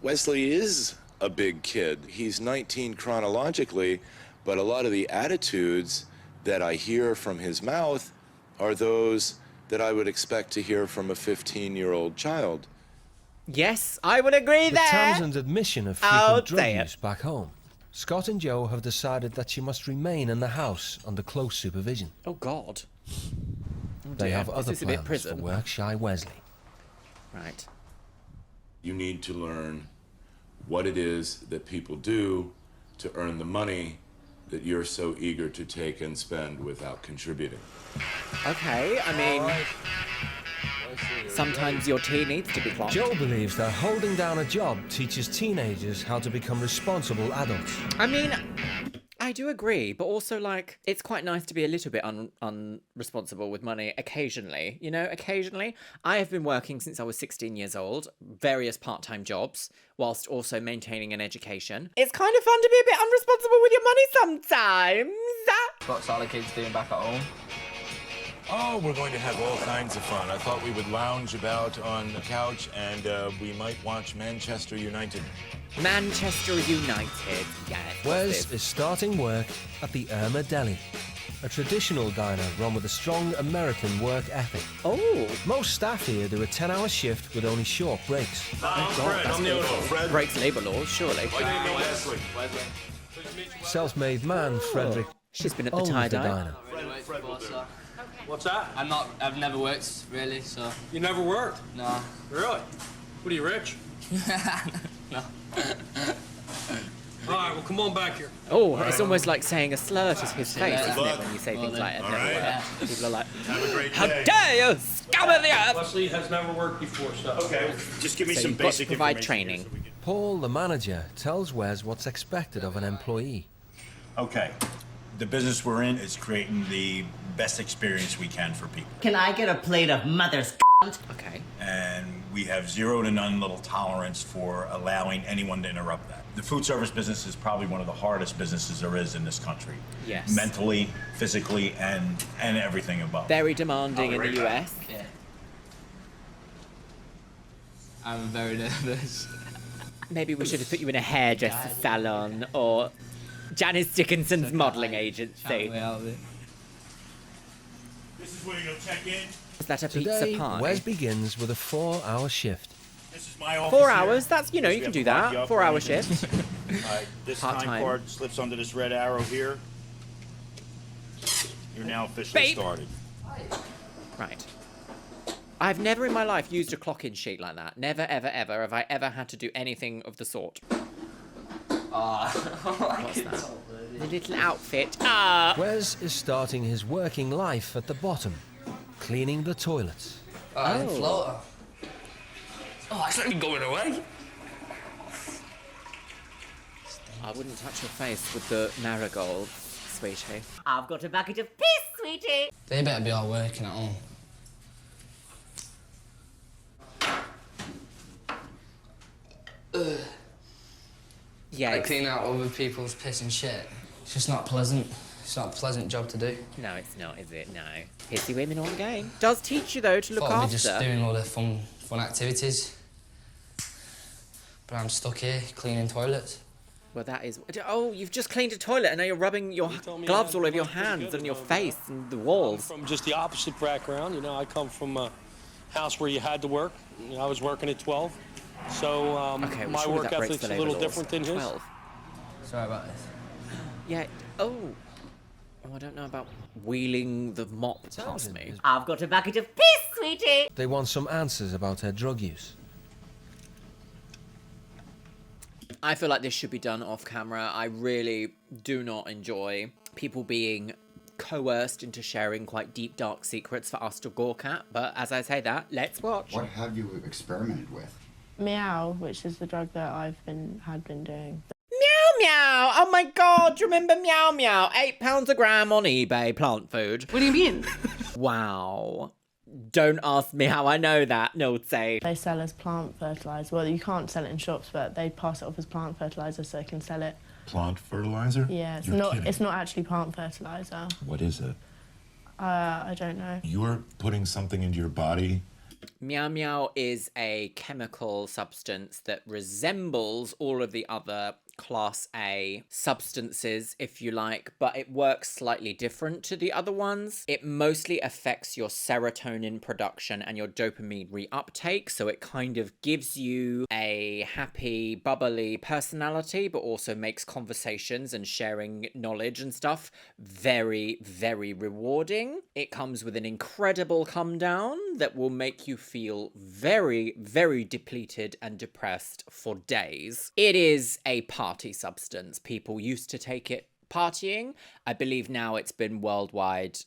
Wesley is a big kid. He's 19 chronologically, but a lot of the attitudes that I hear from his mouth are those that I would expect to hear from a 15-year-old child. Yes, I would agree With there. Tamsin's admission of Oh, frequent drug dear. use back home, Scott and Joe have decided that she must remain in the house under close supervision. Oh, God. Oh, They dear. have Is other this a bit plans prison? for work-shy Wesley. Right. You need to learn what it is that people do to earn the money that you're so eager to take and spend without contributing. Okay, I mean... Sometimes your tea needs to be clocked. Joe believes that holding down a job teaches teenagers how to become responsible adults. I mean, I do agree, but also, like, it's quite nice to be a little bit unresponsible with money occasionally. You know, occasionally. I have been working since I was 16 years old, various part-time jobs, whilst also maintaining an education. It's kind of fun to be a bit unresponsible with your money sometimes. What's all the kids doing back at home? Oh, we're going to have all kinds of fun. I thought we would lounge about on the couch and we might watch Manchester United. Manchester United, yes. Wes is starting work at the Irma Deli, a traditional diner run with a strong American work ethic. Oh. Most staff here do a 10-hour shift with only short breaks. Fred, I'm the owner. Fred. Breaks labour laws, surely. My name is Wesley. Self-made man Frederick She's been at the owns tie-dye. the diner. What's that? I've never worked, really, so... You never worked? No. Really? What are you, rich? No. All right, well, come on back here. Oh, it's almost like saying a slur to his face, Yeah. isn't it, when you say things like, I've All never right. worked. People are like, Have a great how day. dare you, scum of the earth! Wesley has never worked before, so... Okay, just give me So some you've got to basic provide information training. Paul, the manager, tells Wes what's expected of an employee. Okay, the business we're in is creating the best experience we can for people. Can I get a plate of mother's Okay. And we have zero to none little tolerance for allowing anyone to interrupt that. The food service business is probably one of the hardest businesses there is in this country. Yes. Mentally, physically, and everything above. Very demanding in the US. Yeah. I'm very nervous. Maybe we should have put you in a hairdresser salon or Janice Dickinson's modelling agency. This is where you'll check in. Is that a Today, pizza pie? Wes begins with a 4-hour shift. This is my office 4 here. hours? That's, you know, you can do that. 4-hour shift. All right, this Part-time. time card slips under this red arrow here. You're now officially Babe. started. Right. I've never in my life used a clock-in sheet like that. Never, ever, ever have I ever had to do anything of the sort. What's that? The little outfit. Wes is starting his working life at the bottom, cleaning the toilets. Oh, floater. Oh, it's not going away. I wouldn't touch your face with the marigold, sweetie. I've got a bucket of piss, sweetie. They better be all working at home. Yeah. I clean out other people's piss and shit. It's just not pleasant. It's not a pleasant job to do. No, it's not, is it? No. Pissy women on game. Does teach you, though, to look Thought I'd be after. just doing all the fun activities. But I'm stuck here cleaning toilets. Well, that is... Oh, you've just cleaned a toilet and now you're rubbing your gloves all over your hands and your face and the walls. From just the opposite background, you know, I come from a house where you had to work. You know, I was working at 12. So Okay, well, my surely work that breaks ethic's the a little labour laws. different than his. 12. Sorry about this. Yeah. Oh. Oh, I don't know about wheeling the mop past me. I've got a bucket of piss, sweetie. They want some answers about her drug use. I feel like this should be done off camera. I really do not enjoy people being coerced into sharing quite deep, dark secrets for us to gawk at. But as I say that, let's watch. What have you experimented with? Meow, which is the drug that I've been doing. Meow meow! Oh my god, do you remember meow meow? £8 a gram on eBay, plant food. What do you mean? Wow. Don't ask me how I know that, Nolte. They sell as plant fertilizer. Well, you can't sell it in shops, but they pass it off as plant fertilizer so they can sell it. Plant fertilizer? Yeah, it's You're not. kidding. It's not actually plant fertilizer. What is it? I don't know. You're putting something into your body. Meow meow is a chemical substance that resembles all of the other Class A substances, if you like, but it works slightly different to the other ones. It mostly affects your serotonin production and your dopamine reuptake, so it kind of gives you a happy, bubbly personality, but also makes conversations and sharing knowledge and stuff very, very rewarding. It comes with an incredible come down that will make you feel very, very depleted and depressed for days. It is a party substance. People used to take it partying. I believe now it's been worldwide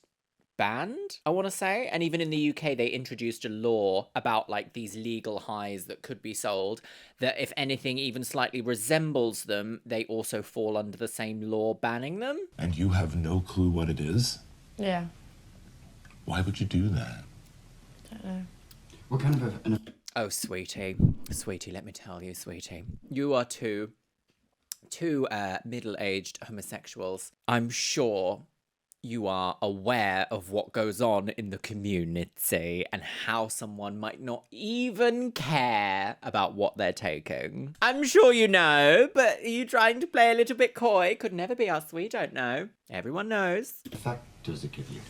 banned, I want to say. And even in the UK, they introduced a law about like these legal highs that could be sold, that if anything even slightly resembles them, they also fall under the same law banning them. And you have no clue what it is? Yeah. Why would you do that? Don't know. What kind of Oh, sweetie, let me tell you, sweetie, you are two middle-aged homosexuals. I'm sure you are aware of what goes on in the community and how someone might not even care about what they're taking. I'm sure you know, but are you trying to play a little bit coy? Could never be us, we don't know. Everyone knows. What effect does it give you?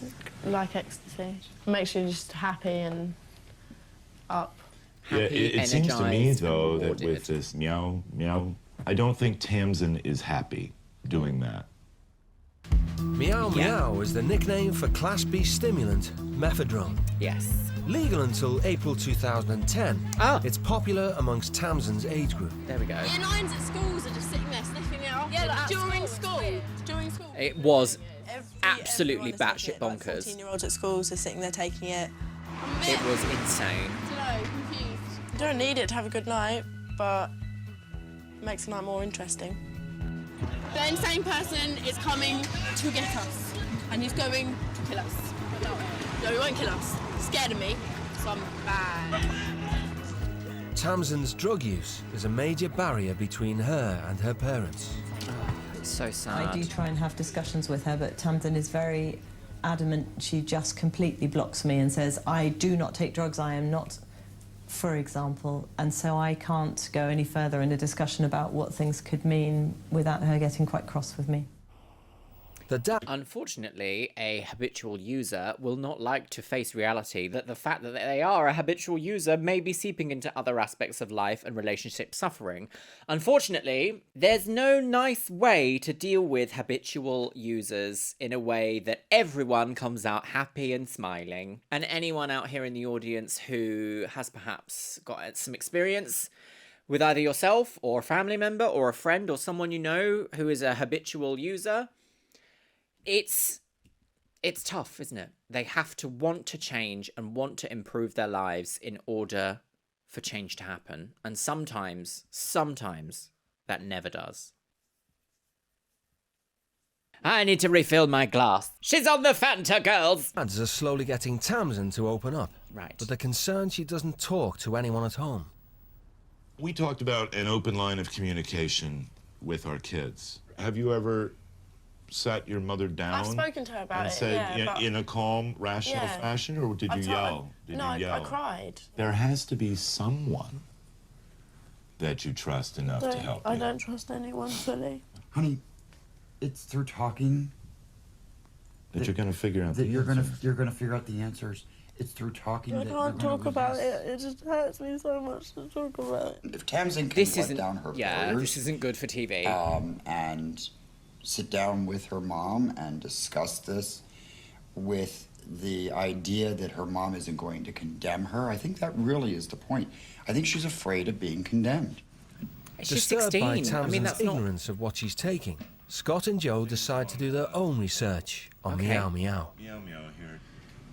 Like ecstasy. Makes you just happy and up. Yeah, it seems to me, energized, though, and that rewarded. with this meow, meow, I don't think Tamsin is happy doing that. Meow Meow is the nickname for Class B stimulant, mephedrone. Yes. Legal until April 2010, it's popular amongst Tamsin's age group. There we go. Year 9s at schools are just sitting there sniffing it off. Yeah, like during school. During school. It was absolutely batshit Like bonkers. 14-year-olds at schools are sitting there taking it. It was insane. I don't know, confused. You don't need it to have a good night, but it makes the night more interesting. The insane person is coming to get us, and he's going to kill us. No, he won't kill us. He's scared of me, so I'm bad. Tamsin's drug use is a major barrier between her and her parents. It's so sad. I do try and have discussions with her, but Tamsin is very adamant. She just completely blocks me and says, I do not take drugs, I am not, for example, and so I can't go any further in a discussion about what things could mean without her getting quite cross with me. Unfortunately, a habitual user will not like to face reality that the fact that they are a habitual user may be seeping into other aspects of life and relationship suffering. Unfortunately, there's no nice way to deal with habitual users in a way that everyone comes out happy and smiling. And anyone out here in the audience who has perhaps got some experience with either yourself or a family member or a friend or someone you know who is a habitual user, it's tough, isn't it? They have to want to change and want to improve their lives in order for change to happen. And sometimes that never does. I need to refill my glass. She's on the Fanta, girls! Dads are slowly getting Tamsin to open up. Right. But they're concerned she doesn't talk to anyone at home. We talked about an open line of communication with our kids. Have you ever sat your mother down I've spoken to her about and it, said yeah, but- in a calm, rational Yeah. fashion, or did you yell? Did No, you yell? I cried. There has to be someone that you trust enough to help I you. don't trust anyone fully. Honey, it's through talking That you're going to figure out that the you're gonna answers. figure out the answers. It's through talking I that you're can't gonna talk about release. it. It just hurts me so much to talk about it. If Tamsin can This let isn't- down her yeah, borders, this isn't good for TV. And sit down with her mom and discuss this with the idea that her mom isn't going to condemn her, I think that really is the point. I think she's afraid of being condemned. She's Disturbed 16. by I Tamsin's mean, that's not... ignorance of what she's taking, Scott and Joe decide to do their own research on Meow Meow. Meow meow here.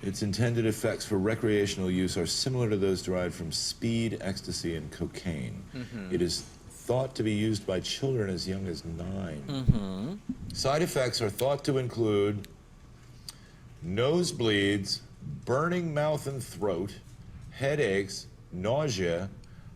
Its intended effects for recreational use are similar to those derived from speed, ecstasy, and cocaine. Mhm. It is thought to be used by children as young as 9. Mm-hmm. Side effects are thought to include nosebleeds, burning mouth and throat, headaches, nausea,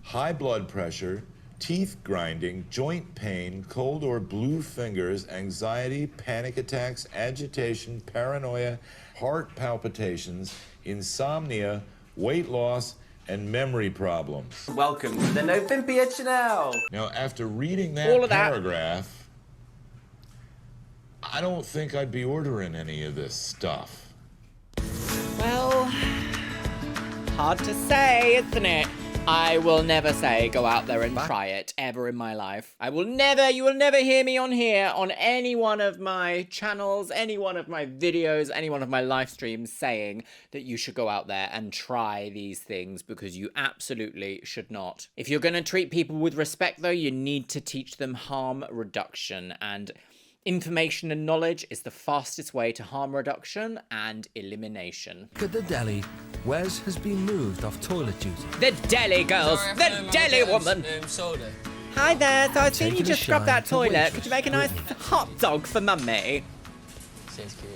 high blood pressure, teeth grinding, joint pain, cold or blue fingers, anxiety, panic attacks, agitation, paranoia, heart palpitations, insomnia, weight loss, and memory problems. Welcome to the No Pimpia channel. Now, after reading that All of that. paragraph, I don't think I'd be ordering any of this stuff. Well, hard to say, isn't it? I will never say go out there and try it ever in my life. You will never hear me on here, on any one of my channels, any one of my videos, any one of my live streams saying that you should go out there and try these things, because you absolutely should not. If you're going to treat people with respect though, you need to teach them harm reduction, and Information and knowledge is the fastest way to harm reduction and elimination. At the deli, Wes has been moved off toilet duty. The deli girls! The deli woman! Soda. Hi there, so I've seen you Taking a just scrub shine that to toilet. waitress Could you make a nice hot dog for mummy? Seems cute,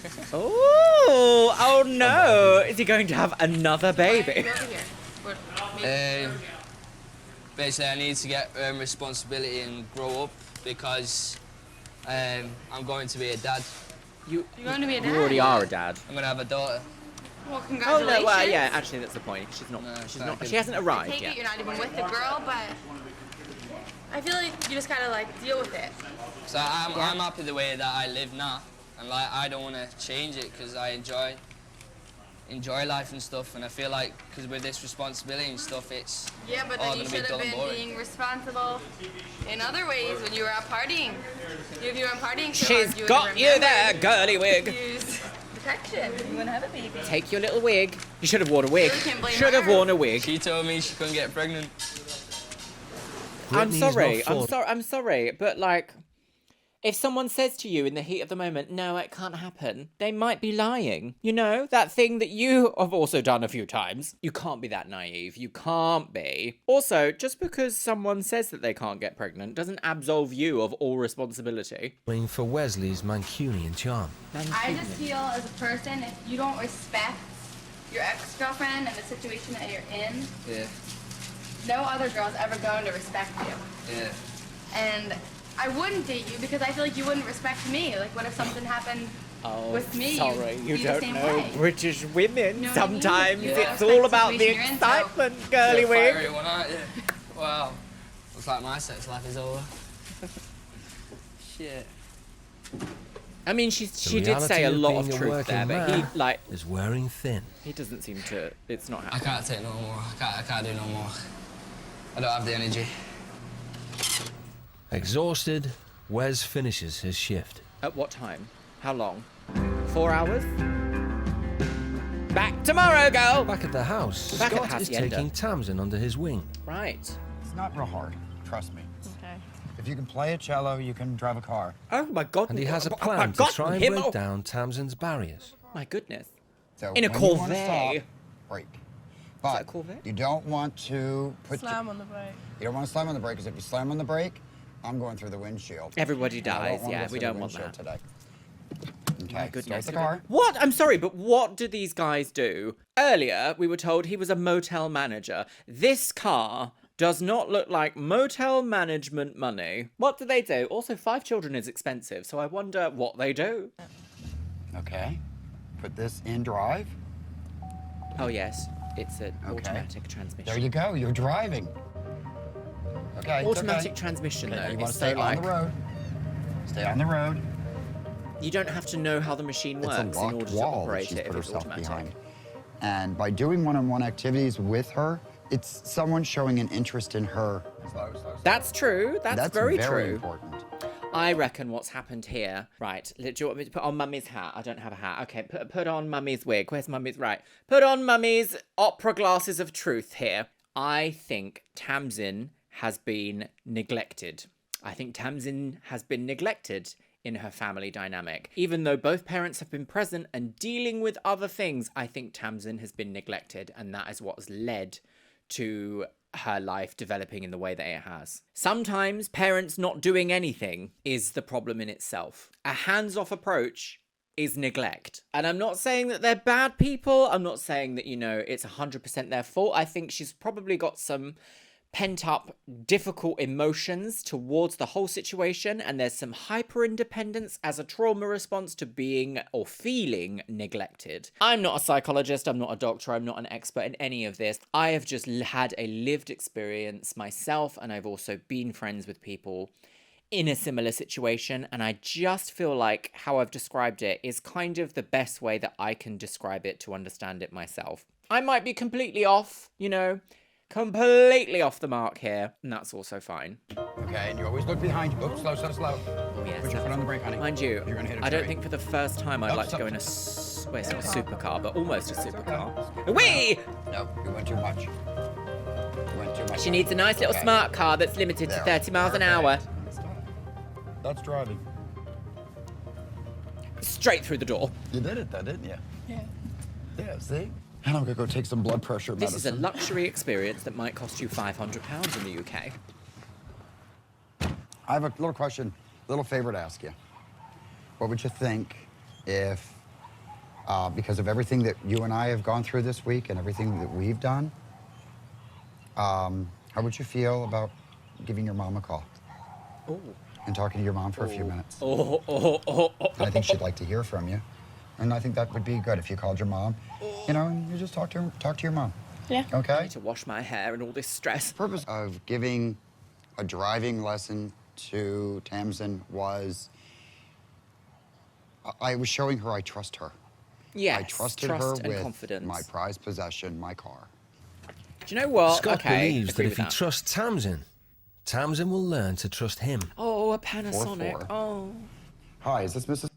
yeah. Oh no! Is he going to have another baby? Basically, I need to get responsibility and grow up because I'm going to be a dad. You're going to be a dad? You already are a dad. I'm going to have a daughter. Well, Oh congratulations. no, well yeah, actually that's the point. She's not. She hasn't I arrived take it yet. you're not even with the girl, but I feel like you just gotta like deal with it. So I'm happy the way that I live now, and like I don't want to change it because I enjoy life and stuff, and I feel like because with this responsibility and stuff, it's Yeah, but all then you gonna be should dull have and been boring. being responsible in other ways when you were out partying. If you were out partying too She's hard, you got would you there, girly wig. Use protection. You wouldn't have a baby. Take your little wig. You should have worn a wig. You can't blame Should have her. worn a wig. She told me she couldn't get pregnant. I'm Britney's sorry. not I'm for- sorry. I'm sorry. But like, if someone says to you in the heat of the moment, "No, it can't happen," they might be lying. You know that thing that you have also done a few times. You can't be that naive. You can't be. Also, just because someone says that they can't get pregnant doesn't absolve you of all responsibility. For Wesley's Mancunian charm. I just feel as a person, if you don't respect your ex-girlfriend and the situation that you're in, Yeah, no other girl's ever going to respect you. yeah. And I wouldn't date you because I feel like you wouldn't respect me. Like, what if something happened with me? Sorry, You'd you be the don't same know way. British women. You know what I mean? Sometimes You gotta it's all respect about the the situation you're in, so- excitement, girly You're a wig. fiery one, aren't you? Wow. Looks like my sex life is over. Shit. I mean, she The did say a reality lot of being a truth working there, but he man like is wearing thin. he doesn't seem to. It's not I happening. can't take no more. I can't do no more. I don't have the energy. Exhausted, Wes finishes his shift. At what time? How long? 4 hours? Back tomorrow, girl! Back at the house, Back at Scott is Hacienda. taking Tamsin under his wing. Right. It's not real hard. Trust me. Okay. If you can play a cello, you can drive a car. Oh my god. And he has a Oh, plan my to God, try and him- break oh, down Tamsin's barriers. My goodness. So In a when you wanna Corvette. stop, brake. But a Corvette? you don't want to put Slam on the brake. you don't want to slam on the brake because if you slam on the brake, I'm going through the windshield. Everybody And I don't dies, wanna yeah, go we through don't the want windshield that. today. Okay, My goodness. start the car. What? I'm sorry, but what do these guys do? Earlier, we were told he was a motel manager. This car does not look like motel management money. What do they do? Also, 5 children is expensive, so I wonder what they do. Okay. Put this in drive. Oh, yes. It's an automatic transmission. There you go. You're driving. Okay. it's Automatic okay. transmission, Okay, though. You want It's to stay so on like the road. Stay on the road. you don't have to know how the machine It's works a in locked order to wall that operate she's it put if it's herself automatic. behind. And by doing one-on-one activities with her, it's someone showing an interest in her. That's true. That's very true. important. I reckon what's happened here. Right. Do you want me to put on Mummy's hat? I don't have a hat. Okay, put on Mummy's wig. Where's Mummy's? Right. Put on Mummy's opera glasses of truth here. I think Tamsin has been neglected. I think Tamsin has been neglected in her family dynamic. Even though both parents have been present and dealing with other things, I think Tamsin has been neglected, and that is what has led to her life developing in the way that it has. Sometimes parents not doing anything is the problem in itself. A hands-off approach is neglect. And I'm not saying that they're bad people. I'm not saying that, it's 100% their fault. I think she's probably got some pent-up, difficult emotions towards the whole situation, and there's some hyper-independence as a trauma response to being or feeling neglected. I'm not a psychologist, I'm not a doctor, I'm not an expert in any of this. I have just had a lived experience myself, and I've also been friends with people in a similar situation, and I just feel like how I've described it is kind of the best way that I can describe it to understand it myself. I might be completely off, completely off the mark here, and that's also fine. Okay, and you always look behind you. Oops, slow, slow, slow. Oh, yes, Put your foot on the brake, honey. Mind you, You're gonna hit a I don't tree. think for the first time I'd Nope, like to stop, go in a stop. it's not a supercar, but almost a supercar. Whee! No, you went too much. You went too much. She needs a nice little Okay. smart car that's limited to There. 30 miles an hour. That's driving. straight through the door. You did it though, didn't you? Yeah. Yeah, see? And I'm gonna go take some blood pressure This medicine. is a luxury experience that might cost you £500 in the UK. I have a little question, little favor to ask you. What would you think if, because of everything that you and I have gone through this week and everything that we've done, how would you feel about giving your mom a call? Oh. And talking to your mom for a few minutes? Oh. I think she'd like to hear from you. And I think that would be good if you called your mom, you know, and you just talk to your mom. Yeah. Okay? I need to wash my hair and all this stress. The purpose of giving a driving lesson to Tamsin was I was showing her I trust her. Yes, I trusted trust her and with confidence. my prized possession, my car. Do you know what? Scott okay, believes that agree if with he trusts Tamsin, Tamsin will learn to trust him. Oh, a Panasonic. 4-4. Oh. Hi, is this Mrs.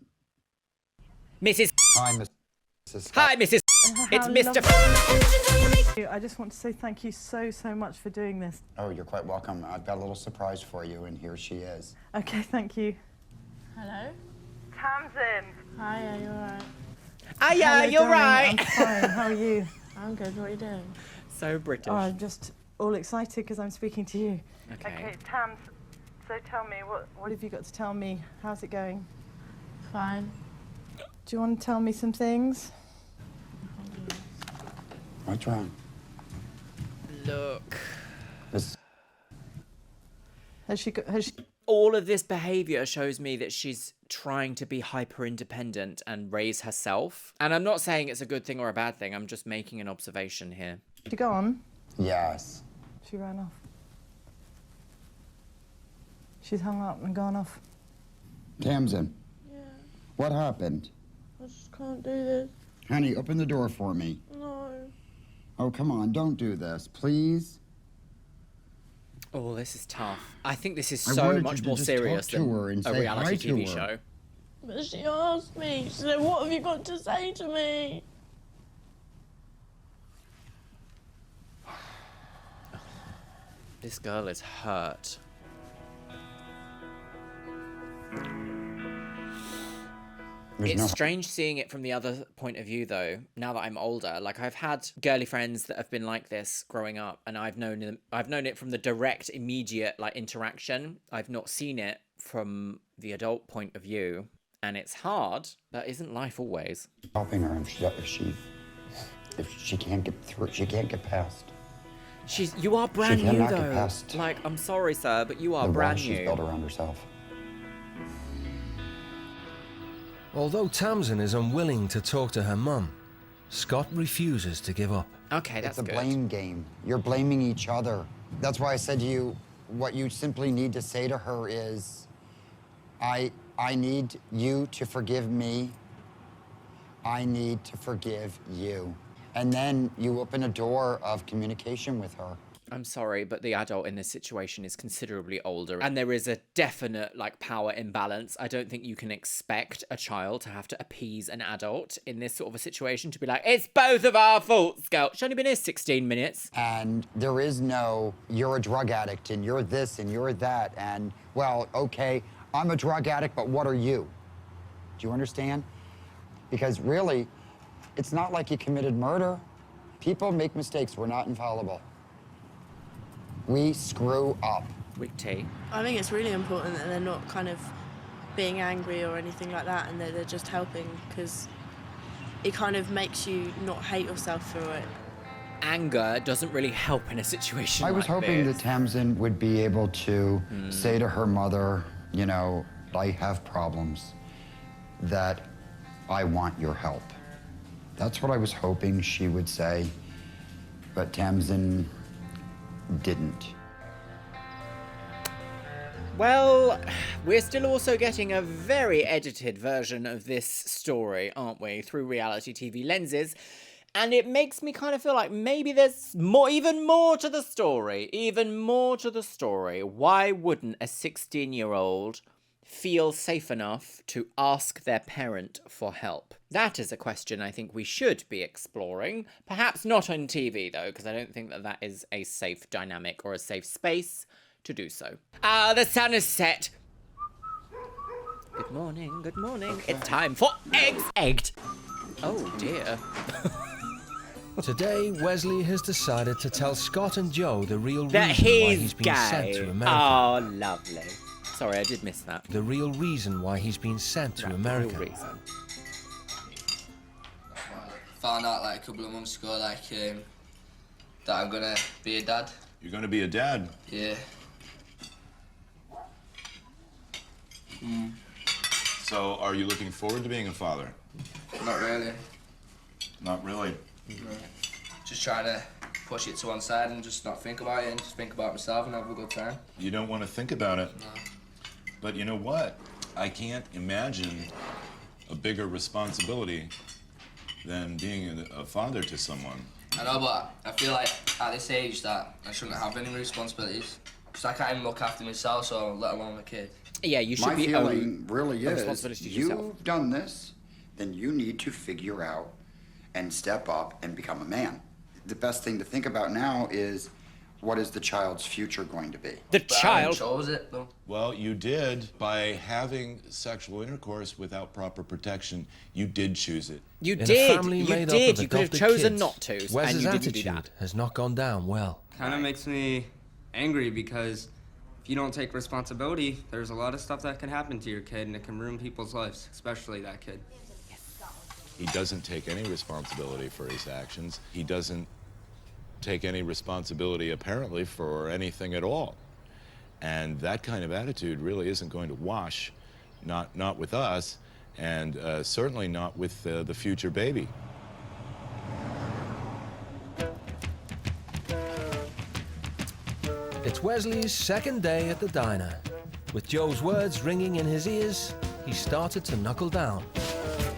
Mrs. Hi, Mrs. Hi, Mrs. It's Mr. I just want to say thank you so much for doing this. Oh, you're quite welcome. I've got a little surprise for you, and here she is. Okay, thank you. Hello? Tamsin. Hi, are you alright? Ah, yeah, Hello, you're darling. right. I'm fine. How are you? I'm good, what are you doing? So British. Oh, I'm just all excited because I'm speaking to you. Okay. Tams, so tell me, what have you got to tell me? How's it going? Fine. Do you want to tell me some things? What's wrong? Look. Has she? All of this behavior shows me that she's trying to be hyper independent and raise herself. And I'm not saying it's a good thing or a bad thing. I'm just making an observation here. She gone? Yes. She ran off. She's hung up and gone off. Tamsin. Yeah. What happened? I just can't do this. Honey, open the door for me. No. Oh, come on, don't do this, please. Oh, this is tough. I think this is I so wanted much to more just serious talk to than her and a say reality hi to TV her. show. But she asked me. She said, what have you got to say to me? This girl is hurt. It's strange seeing it from the other point of view, though, now that I'm older. Like, I've had girly friends that have been like this growing up, and I've known it from the direct, immediate, like, interaction. I've not seen it from the adult point of view, and it's hard, but isn't life always? Helping her if she can't get through, she can't get past. You are brand She new, cannot get though. past Like, I'm sorry, sir, but you are the brand wall she's new. built around herself. Although Tamsin is unwilling to talk to her mum, Scott refuses to give up. Okay, that's It's a good. blame game. You're blaming each other. That's why I said to you, what you simply need to say to her is, I need you to forgive me. I need to forgive you. And then you open a door of communication with her. I'm sorry, but the adult in this situation is considerably older, and there is a definite, like, power imbalance. I don't think you can expect a child to have to appease an adult in this sort of a situation to be like, it's both of our faults, girl. She's only been here 16 minutes. And there is no, you're a drug addict, and you're this, and you're that, and, well, okay, I'm a drug addict, but what are you? Do you understand? Because really, it's not like you committed murder. People make mistakes. We're not infallible. We screw up. With tea. I think it's really important that they're not kind of being angry or anything like that, and that they're just helping, because it kind of makes you not hate yourself for it. Anger doesn't really help in a situation I was like hoping this. that Tamsin would be able to say to her mother, you know, I have problems, that I want your help. That's what I was hoping she would say, but Tamsin didn't. Well, we're still also getting a very edited version of this story, aren't we, through reality TV lenses. And it makes me kind of feel like maybe there's even more to the story. Why wouldn't a 16-year-old feel safe enough to ask their parent for help? That is a question I think we should be exploring. Perhaps not on TV, though, because I don't think that that is a safe dynamic or a safe space to do so. The sun is set. Good morning, good morning. It's time for eggs. Egged. Oh dear. Today, Wesley has decided to tell Scott and Joe the real That reason why he's he's been sent gay. to America. Oh, lovely. Sorry, I did miss that. The real reason why he's been sent to America. The real reason. Found out like a couple of months ago, like that I'm gonna be a dad. You're gonna be a dad? Yeah. So, are you looking forward to being a father? Not really. Not really. No. Just trying to push it to one side and just not think about it and just think about myself and have a good time. You don't want to think about it. No. But you know what? I can't imagine a bigger responsibility than being a father to someone. I know, but I feel like at this age that I shouldn't have any responsibilities because I can't even look after myself, so let alone a kid. Yeah, you should My be feeling really the is, responsibility to you've yourself. done this, then you need to figure out and step up and become a man. The best thing to think about now is, what is the child's future going to be? The But I haven't chose it though. Well, you did. By having sexual intercourse without proper protection, you did choose it. You In a did. family You made did. up of You could have adopted chosen kids, not to, and Wes's you didn't do attitude that. has not gone down well. Kind of makes me angry because if you don't take responsibility, there's a lot of stuff that can happen to your kid and it can ruin people's lives, especially that kid. He doesn't take any responsibility for his actions. He doesn't take any responsibility, apparently, for anything at all. And that kind of attitude really isn't going to wash, not with us, and certainly not with the future baby. It's Wesley's second day at the diner. With Joe's words ringing in his ears, he started to knuckle down.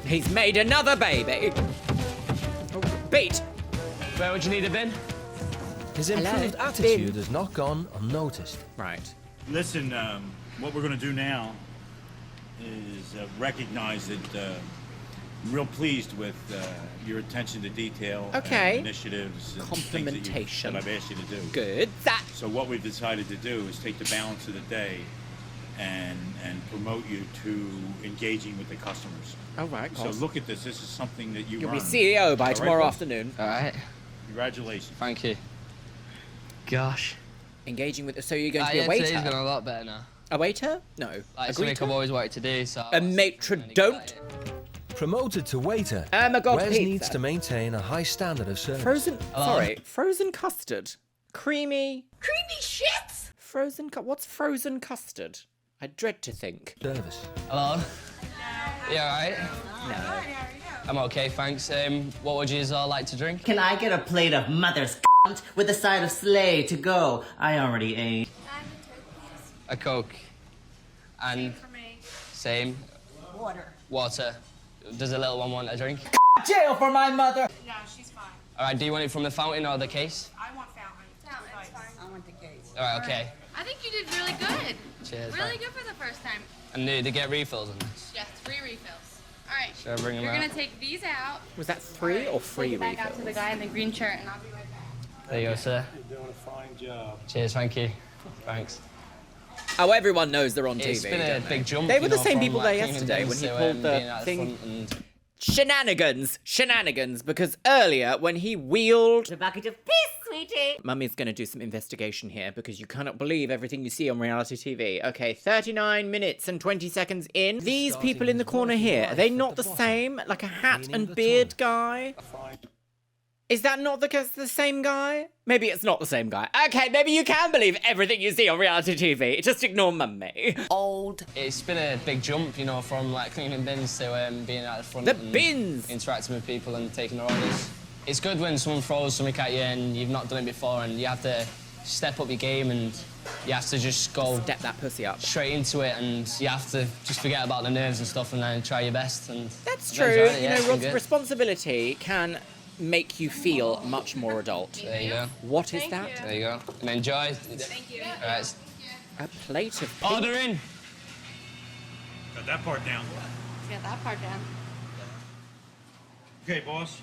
He's made another baby. Oh, beat. Where would you need a bin? His improved Hello, attitude Bin. has not gone unnoticed. Right. Listen, what we're going to do now is recognize that I'm real pleased with your attention to detail Okay. and initiatives and Complimentation. things that I've asked you to do. Good. That. So what we've decided to do is take the balance of the day and promote you to engaging with the customers. All right, So boss. look at this. This is something that you You'll be earned. CEO by All right, tomorrow boss? afternoon. All right. Congratulations. Thank you. Gosh. Engaging with. So you're going to be Yeah, a waiter? today's gone a lot better now. A waiter? No. Like a something greeter? I've always wanted to do, so... A maitre don't. Promoted to waiter, Oh my God, Wes pizza. needs to maintain a high standard of service. Frozen. Sorry. Frozen custard. Creamy. Creamy shit! Frozen. What's frozen custard? I dread to think. Service. Hello? You alright? No. I'm okay, thanks. What would you all like to drink? Can I get a plate of mother's cunt with a side of sleigh to go? I already ate. A Coke. And... Same. Water. Does the little one want a drink? Jail for my mother! No, she's fine. Alright, do you want it from the fountain or the case? I want fountain. Fountain's fine. I want the case. Alright, okay. I think you did really good. Cheers. Really thanks. good for the first time. And do they get refills on this? Yes, 3 refills. All right. Should I bring them You're out? gonna take these out. Was that 3 or free Take it back out refills? to the guy in the green shirt, and I'll be right back. There you go, sir. You're doing a fine job. Cheers, thank you. Thanks. Oh, everyone knows they're on It's TV. been a don't they? big jump, They were you the know, same from, people like, there King and yesterday when Vince he to, pulled being the at the thing. front and- Shenanigans, because earlier when he wheeled. A bucket of peace, sweetie. Mummy's gonna do some investigation here because you cannot believe everything you see on reality TV. Okay, 39 minutes and 20 seconds in. These people in the corner here, are they not the same? Like a hat and beard guy? Is that not the same guy? Maybe it's not the same guy. Okay, maybe you can believe everything you see on reality TV. Just ignore Mummy. Old. It's been a big jump, you know, from like cleaning bins to being at the front The and bins! interacting with people and taking their orders. It's good when someone throws something at you and you've not done it before and you have to step up your game and you have to just go... Step that pussy up. ...straight into it and you have to just forget about the nerves and stuff and then try your best and... That's I've true. enjoyed it, You yeah, it's been know, good. responsibility can make you feel much more adult. There you go. What is that? There you go. And enjoy. Thank you. All right. A plate of pink. Order in. Got that part down. Get that part down. Okay, boss.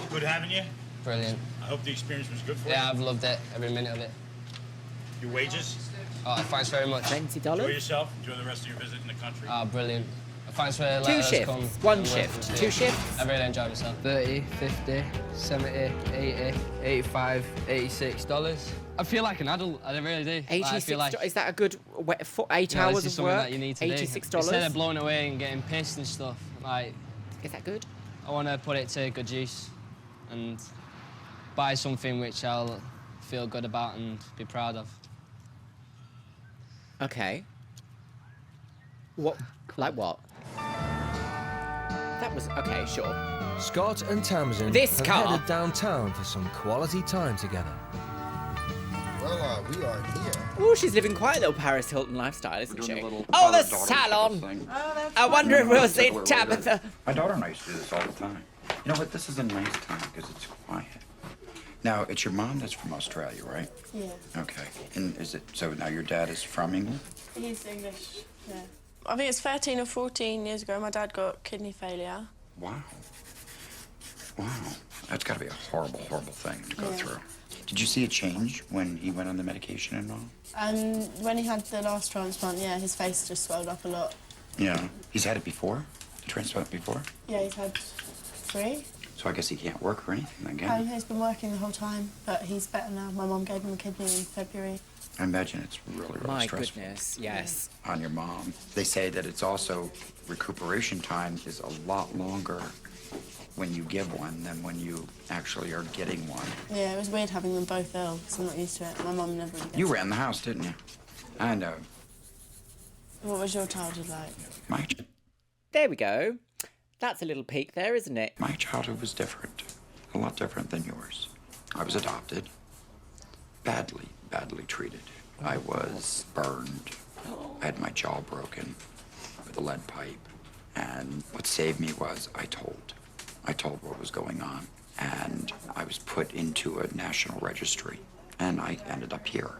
Good having you. Brilliant. I hope the experience was good for Yeah, you. I've loved it. Every minute of it. Your wages? Oh, thanks very much. Enjoy $20. yourself. Enjoy the rest of your visit in the country. Oh, brilliant. Thanks for letting Two us shifts. come. One and work shift. with us. Two shifts. I really enjoyed myself. 30, 50, 70, 80, 85, $86. I feel like an adult, I really do. Like, I feel like, Is that a good 8 you know, hours this is of something work? that you need to $86. do. Instead of blowing away and getting pissed and stuff, like... Is that good? I want to put it to good use and buy something which I'll feel good about and be proud of. Okay. What? Like what? That was okay. Sure. Scott and Tamsin This have car. headed downtown for some quality time together. Well, we are here. Oh, she's living quite a little Paris Hilton lifestyle, isn't she? little Oh, the father-daughter type of salon. thing. I wonder if we'll see Sit a little Tabitha. later. My daughter and I used to do this all the time. You know what? This is a nice time because it's quiet. Now, it's your mom that's from Australia, right? Yeah. Okay. And is it so? Now your dad is from England. He's English, yeah. I think it's 13 or 14 years ago, my dad got kidney failure. Wow. Wow. That's got to be a horrible, horrible thing to go Yeah. through. Did you see a change when he went on the medication and all? When he had the last transplant, yeah, his face just swelled up a lot. Yeah. He's had it before? The transplant before? Yeah, he's had 3. So I guess he can't work or anything again. He's been working the whole time, but he's better now. My mum gave him a kidney in February. I imagine it's really, really My stressful. goodness, yes. On your mom. They say that it's also recuperation time is a lot longer when you give one than when you actually are getting one. Yeah, it was weird having them both ill, because I'm not used to it. My mum never really gets You it. ran the house, didn't you? I know. What was your childhood like? My There we go. That's a little peek there, isn't it? My childhood was different. A lot different than yours. I was adopted. Badly, badly treated. I was burned. I had my jaw broken with a lead pipe. And what saved me was I told. I told what was going on. And I was put into a national registry. And I ended up here.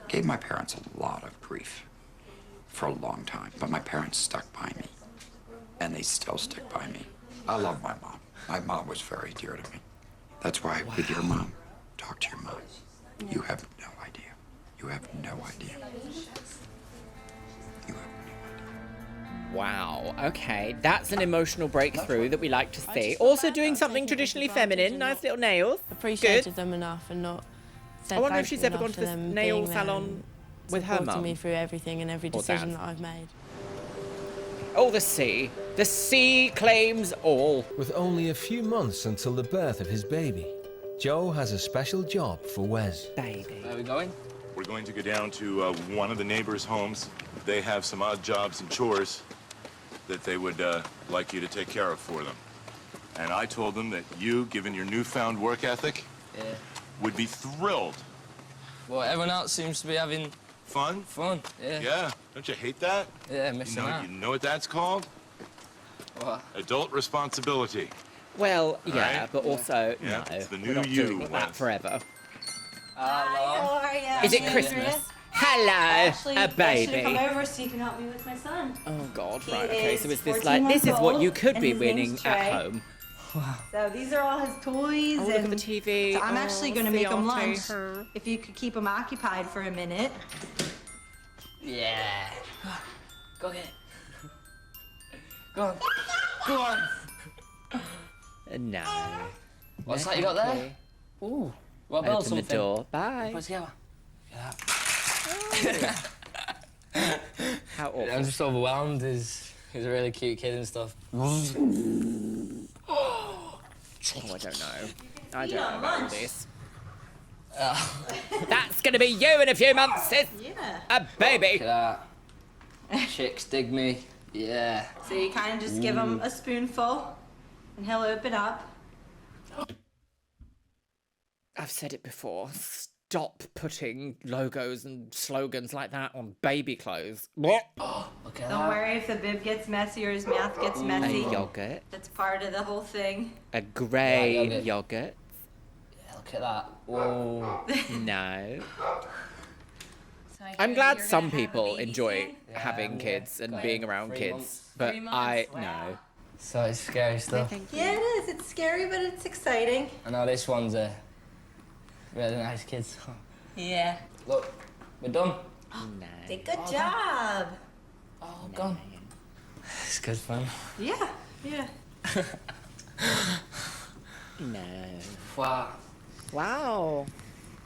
Gave my parents a lot of grief for a long time. But my parents stuck by me. And they still stick by me. I love my mom. My mom was very dear to me. That's why with your mom, talk to your mom. You have no idea. You have no idea. Wow, okay. That's an emotional breakthrough that we like to see. Also doing something traditionally feminine. Nice little nails. Appreciated Good. them enough and not said I wonder if thank she's you ever gone enough to this them nail being there salon and with her supporting mum. me through everything and every Or decision dad. that I've made. Oh, the sea. The sea claims all. With only a few months until the birth of his baby, Joe has a special job for Wes. Baby. Where are we going? We're going to go down to one of the neighbors' homes. They have some odd jobs and chores that they would like you to take care of for them. And I told them that you, given your newfound work ethic, would be thrilled. Well, everyone else seems to be having fun. Fun, yeah. Yeah, don't you hate that? Yeah, missing out. You know what that's called? What? Adult responsibility. Well, yeah, Right? but also, Yeah, no. it's the we're new not you, doing that Wes. forever. How are you? Is it Christmas? Hello, Actually, a I should have baby. come over so you can help me with my son. Oh, God, He right, okay, so is is this 14 like, this is months what you old, could and be his name's winning Trey. at home. So these are all his toys. Oh, look at and the TV. So I'm Oh, actually going to make him fiance, lunch. If you could keep him occupied for a minute. Yeah. Go get it. Go on. Go on. No. What's No, that you got thank there? you. Ooh. What about Open something? the door. Bye. Put it together. How awful. I'm just overwhelmed. He's a really cute kid and stuff. Oh, I don't know. I don't know about all this. That's gonna be you in a few months, sis. Yeah. A baby. Look at that. Chicks dig me. Yeah. So you kind of just give him a spoonful, and he'll open up. I've said it before. Stop putting logos and slogans like that on baby clothes. Look at Don't worry if the bib gets messy or his mouth gets A messy. yogurt. That's part of the whole thing. A grey Yeah, yogurt. Yeah, look at that. Whoa. No. So I I'm hear glad you're some gonna have a people baby enjoy soon? having kids and being around 3 kids, months. but 3 months, I wow. no. So it's scary stuff. Yeah, it is. It's scary, but it's exciting. I know this one's a really nice kid. Yeah. Look. We're done. Did good job. Oh, gone. It's good fun. Yeah, yeah. No. Wow. Wow. It's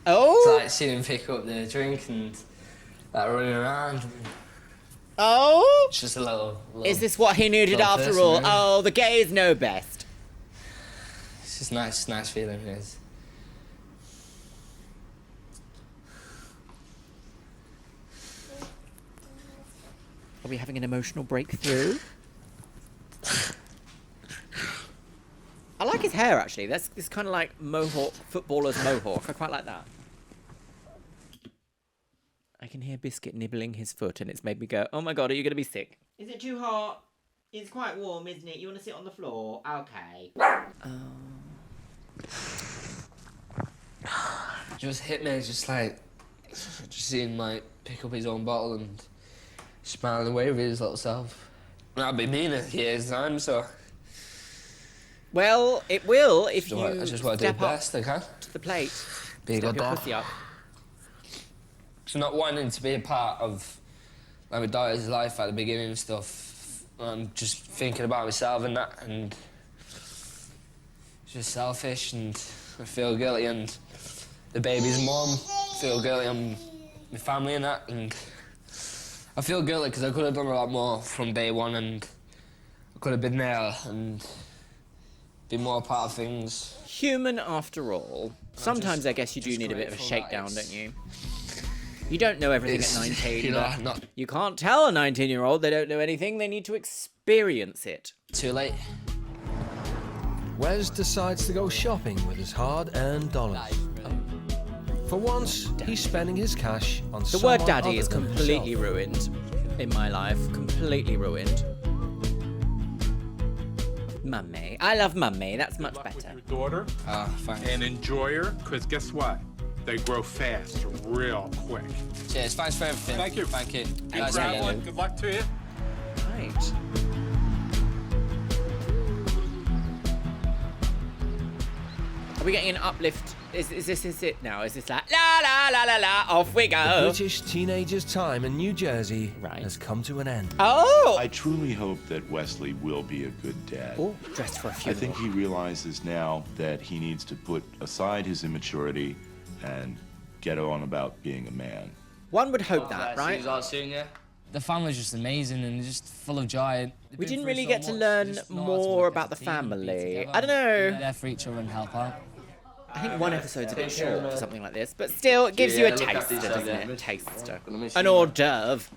Oh. like seeing him pick up the drink and like running around. Oh. It's just a little Is this what he needed little after person, all? really. Oh, the gays know best. It's just nice feeling. It is. Are we having an emotional breakthrough? I like his hair, actually. That's it's kind of like mohawk, footballer's mohawk. I quite like that. I can hear Biscuit nibbling his foot, and it's made me go, oh my god, are you going to be sick? Is it too hot? It's quite warm, isn't it? You want to sit on the floor? Okay. Just hit me, just like, just seeing him like pick up his own bottle and smiling away with his little self. That'll be me in a year's time, so. Well, it will if you I just want to do step the up best I can. to the plate. Be a Step good your dad. pussy up. So not wanting to be a part of like my daughter's life at the beginning and stuff. I'm just thinking about myself and that, and it's just selfish, and I feel guilty, and the baby's mum feel guilty on my family and that, and I feel guilty because I could have done a lot more from day one, and I could have been there and been more a part of things. Human after all. Sometimes I guess you do need a bit of a grateful that shakedown, it's- don't you? You don't know everything at It's, 19. you know, but not- you can't tell a 19-year-old they don't know anything. They need to experience it. Too late. Wes decides to go shopping with his hard-earned dollars. For once, he's spending his cash on The someone word daddy other is than completely himself. ruined in my life. Completely ruined. Mummy. I love mummy. That's much better. Daughter and enjoy her, because guess what? They grow fast, real quick. Cheers, thanks for everything. Thank you. Thank you. You Guys, grab thank one. you. Good luck to you. Right. Are we getting an uplift? Is this it now? Is this like la la la la la? Off we The go. British teenager's time in New Jersey has come to an end. Oh! I truly hope that Wesley will be a good dad. Oh, dressed for a I funeral. think he realizes now that he needs to put aside his immaturity and get on about being a man. One would hope that, See right? you all soon, yeah? The family's just amazing and just full of joy. We didn't really get to learn more about the family. I don't know. There for each other and help out. I think one episode's a bit short for something like this, but still, it gives you a taster, doesn't it? A taster. An hors d'oeuvre.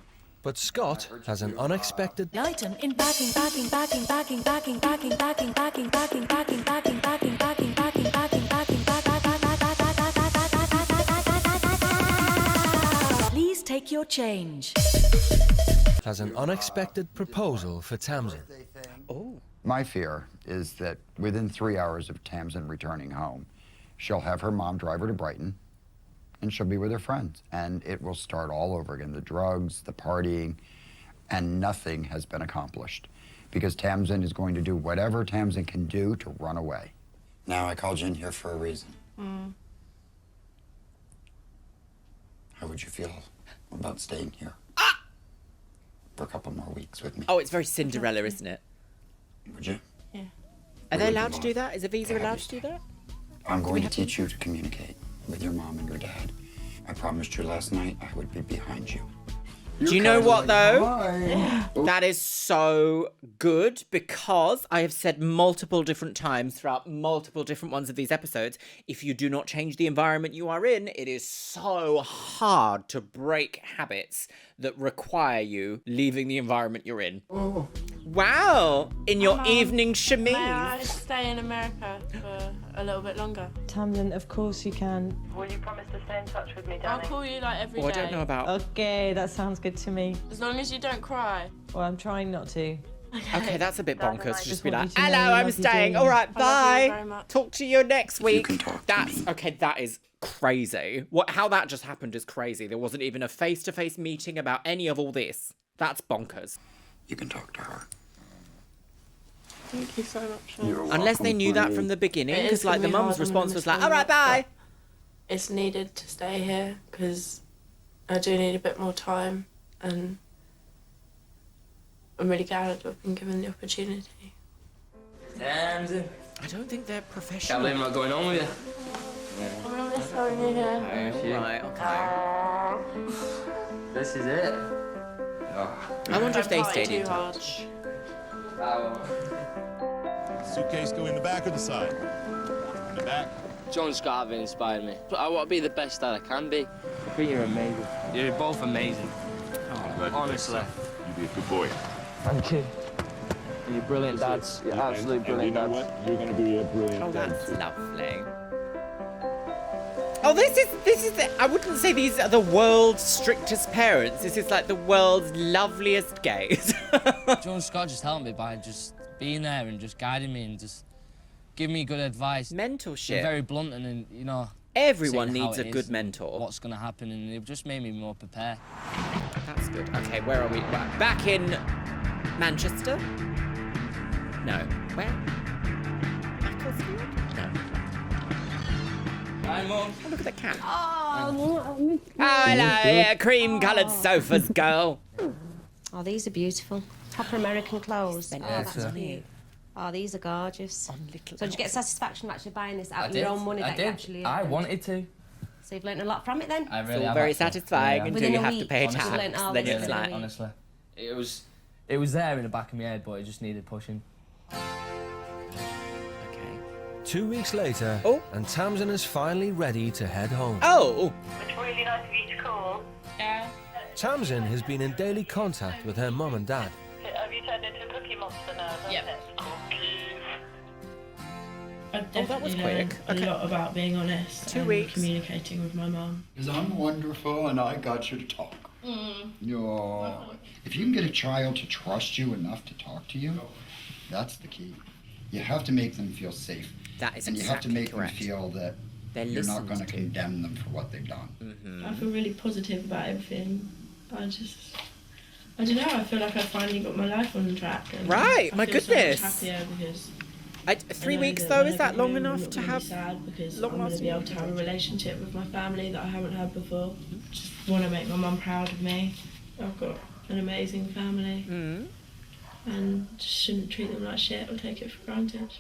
But Scott has an unexpected Lighten in backing, backing, backing, backing, backing, backing, backing, backing, backing, backing, backing, backing, backing, backing, backing, backing. Please take your change. has an unexpected proposal for Tamsin. Oh. My fear is that within 3 hours of Tamsin returning home, she'll have her mom drive her to Brighton, and she'll be with her friends. And it will start all over again, the drugs, the partying, and nothing has been accomplished. Because Tamsin is going to do whatever Tamsin can do to run away. Now, I called you in here for a reason. How would you feel about staying here for a couple more weeks with me? Oh, it's very Cinderella, isn't it? Would you? Yeah. Are they allowed to do that? Is a visa allowed to do that? I'm going to teach you to communicate with your mom and your dad. I promised you last night I would be behind you. Do you know what, though? That is so good because I have said multiple different times throughout multiple different ones of these episodes, if you do not change the environment you are in, it is so hard to break habits that require you leaving the environment you're in. Oh. Wow! In your evening chemise. May I stay in America for a little bit longer? Tamsin, of course you can. Will you promise to stay in touch with me, darling? I'll call you like every day. Oh, I don't know about... Okay, that sounds good to me. As long as you don't cry. Well, I'm trying not to. Okay, that's a bit bonkers to just be want like, you to know hello, I I'm love you staying. dearly. All right, I love you bye. very much. Talk to you next week. can talk to That's okay. That is crazy. How that just happened is crazy. There wasn't even a face-to-face meeting about any of all this. That's bonkers. You can talk to her. Thank you so much. Unless they knew that from the beginning, It is because like gonna the be hard, mum's I'm response was like, understanding all right, that, bye. but it's needed to stay here because I do need a bit more time, and I'm really glad I've been given the opportunity. Tamsin. I don't think they're Can't professional. believe I'm not going on with you. I'm really sorry to hear. Right, okay. This is it. Oh. I wonder if they Don't party stayed in too touch. Suitcase go in the back or the side? In the back. John Scott have inspired me. I want to be the best that I can be. I think you're amazing. You're both amazing. Honestly. You be a good boy. Thank you. You're brilliant dads. You're absolutely brilliant dads. You're going to be a brilliant Oh, that's lovely. Oh, this is I wouldn't say these are the world's strictest parents. This is like the world's loveliest gays. John Scott just helped me by just being there and just guiding me and just giving me good advice. Mentorship. Being very blunt and you know. Everyone saying how needs a it good is, mentor. What's going to happen, and it just made me more prepared. That's good. Okay, where are we? Back in Manchester? No. Where? Macclesfield? No. Hi, Mum. Oh, look at the cat. Oh, hello, cream-coloured sofas, girl. Oh, these are beautiful. Proper American clothes. Oh, Yes, that's sir. cute. Oh, these are gorgeous. So did you get satisfaction from actually buying this out I of did. your own money? I that did. You actually I earned? wanted to. So you've learnt a lot from it then? I It's really all have very actually. satisfying Yeah. until Within you a have to week, pay honestly. tax. Learned all Then this it's within a like, week. Honestly, it was there in the back of my head, but it just needed pushing. 2 weeks later, and Tamsin is finally ready to head home. Oh! It's really nice of you to call. Yeah. Tamsin has been in daily contact with her mum and dad. Have you turned into a cookie monster now? Yep. I've Oh, that was definitely quick. learned a lot about being honest 2 and weeks. communicating with my mum. Because I'm wonderful and I got you to talk. No. If you can get a child to trust you enough to talk to you, that's the key. You have to make them feel safe. That is and you have to exactly make correct. them feel that They're you're not listened going to to. condemn them for what they've done. I feel really positive about everything. I don't know, I feel like I finally got my life on track. And Right, I my feel goodness. So much happier because 3 I know weeks that though, when is I that get long home, I'm enough not to gonna be have sad because I'm long going to lasting be able to have a relationship with my family that I haven't had before. Just want to make my mum proud of me. I've got an amazing family. And just shouldn't treat them like shit or take it for granted.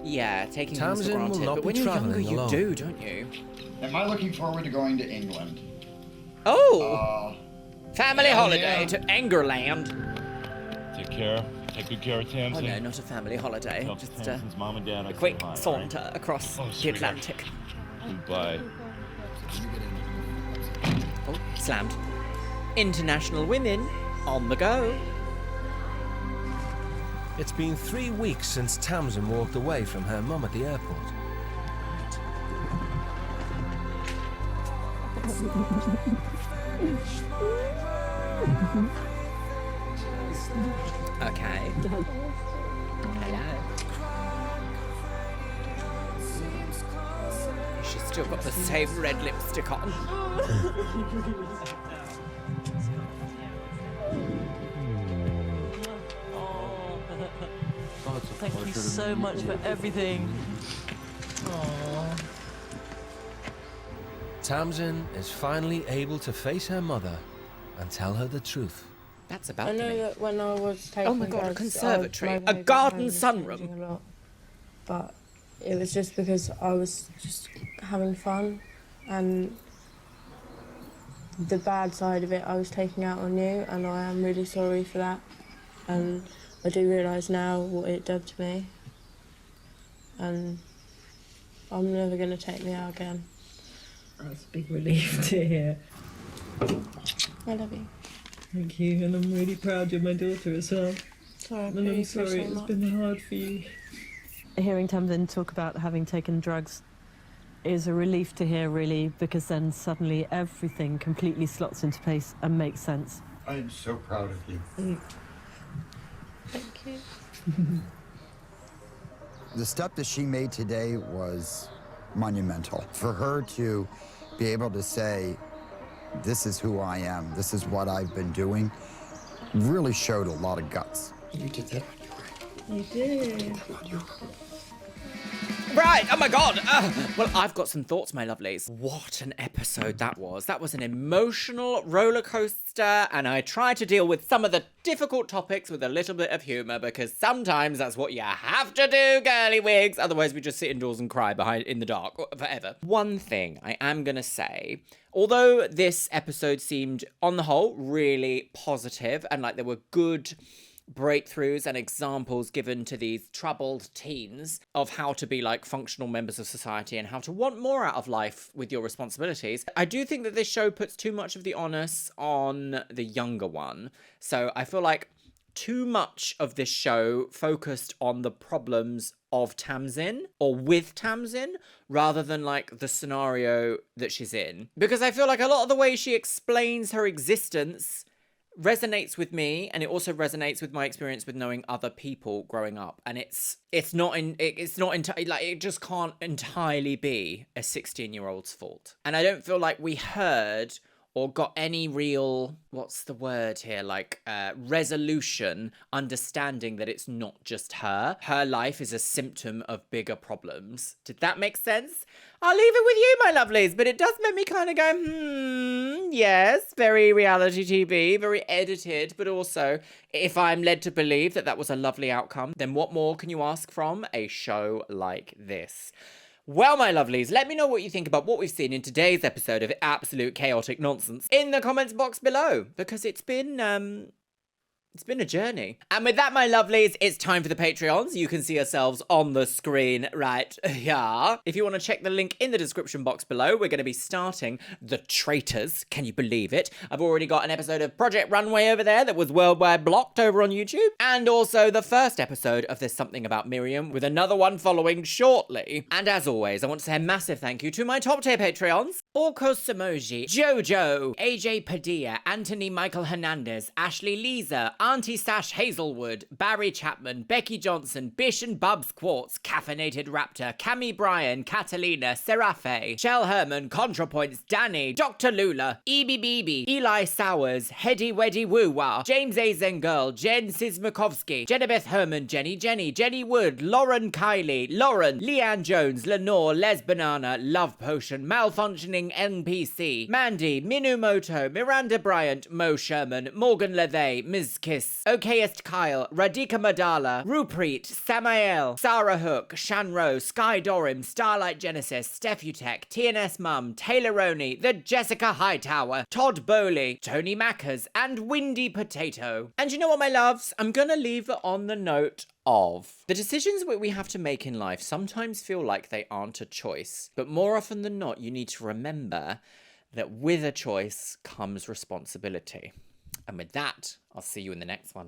Yeah, taking things for Tamsin will granted. not But be when you're younger, travelling you alone. do, don't you? Am I looking forward to going to England? Oh! Family yeah, holiday yeah. to Angerland. Take good care of Tamsin. Oh no, not a family holiday. Tell Just Tamsin's mom and dad I a quick said hi, all right? saunter across the sweetheart. Atlantic. Goodbye. Oh, slammed. International women on the go. It's been 3 weeks since Tamsin walked away from her mum at the airport. Okay. Hello. She's still got the same red lipstick on. Thank you so much for everything. Tamsin is finally able to face her mother and tell her the truth. That's I about know me. that when I was taking Oh my God, a drugs, conservatory, my a behaviour garden was sunroom. changing a lot. But it was just because I was just having fun, and the bad side of it I was taking out on you, and I am really sorry for that. And I do realise now what it did to me, and I'm never going to take me out again. That's a big relief to hear. I love you. Thank you, and I'm really proud you're my daughter as well. Sorry, I And put I'm you through sorry so it's much. been hard for you. Hearing Tamsin talk about having taken drugs is a relief to hear, really, because then suddenly everything completely slots into place and makes sense. I am so proud of you. Thank you. The step that she made today was monumental. For her to be able to say, this is who I am, this is what I've been doing, really showed a lot of guts. You did that on your own. You did. On your own. Right, oh my god. Well, I've got some thoughts, my lovelies. What an episode that was. That was an emotional roller coaster, and I tried to deal with some of the difficult topics with a little bit of humour, because sometimes that's what you have to do, girly wigs. Otherwise, we just sit indoors and cry in the dark forever. One thing I am going to say, although this episode seemed, on the whole, really positive, and like there were good breakthroughs and examples given to these troubled teens of how to be like functional members of society and how to want more out of life with your responsibilities, I do think that this show puts too much of the onus on the younger one. So I feel like too much of this show focused on the problems of Tamsin or with Tamsin rather than like the scenario that she's in, because I feel like a lot of the way she explains her existence resonates with me, and it also resonates with my experience with knowing other people growing up, and it's not entirely, like, it just can't entirely be a 16-year-old's fault. And I don't feel like we heard or got any real, what's the word here, like resolution, understanding that it's not just her life is a symptom of bigger problems. Did that make sense? I'll leave it with you, my lovelies, but it does make me kind of go, yes, very reality TV, very edited, but also, if I'm led to believe that that was a lovely outcome, then what more can you ask from a show like this? Well, my lovelies, let me know what you think about what we've seen in today's episode of Absolute Chaotic Nonsense in the comments box below, because it's been a journey. And with that, my lovelies, it's time for the Patreons. You can see yourselves on the screen right here. If you want to check the link in the description box below, we're going to be starting The Traitors. Can you believe it? I've already got an episode of Project Runway over there that was worldwide blocked over on YouTube. And also the first episode of There's Something About Miriam, with another one following shortly. And as always, I want to say a massive thank you to my top tier Patreons: Orko Samoji, Jojo, AJ Padilla, Anthony Michael Hernandez, Ashley Lisa, Auntie Sash Hazelwood, Barry Chapman, Becky Johnson, Bish and Bubs Quartz, Caffeinated Raptor, Cami Bryan, Catalina, Serafe, Shell Herman, Contrapoints, Danny, Dr. Lula, EBBB, Eli Sowers, Heddy Weddy Woo Wah, James Azen Girl, Jen Sismakovsky, Jenabeth Herman, Jenny Wood, Lauren Kylie, Lauren, Leanne Jones, Lenore, Les Banana, Love Potion, Malfunctioning NPC, Mandy, Minumoto, Miranda Bryant, Mo Sherman, Morgan Lethay, Ms. Kiss, Okayest Kyle, Radhika Madala, Rupreet, Samael, Sarah Hook, Shanro, Sky Dorim, Starlight Genesis, Stephutek, TNS Mum, Taylor Roney, The Jessica Hightower, Todd Bowley, Tony Mackers, and Windy Potato. And you know what, my loves? I'm gonna leave it on the note of the decisions that we have to make in life sometimes feel like they aren't a choice, but more often than not, you need to remember that with a choice comes responsibility. And with that, I'll see you in the next one.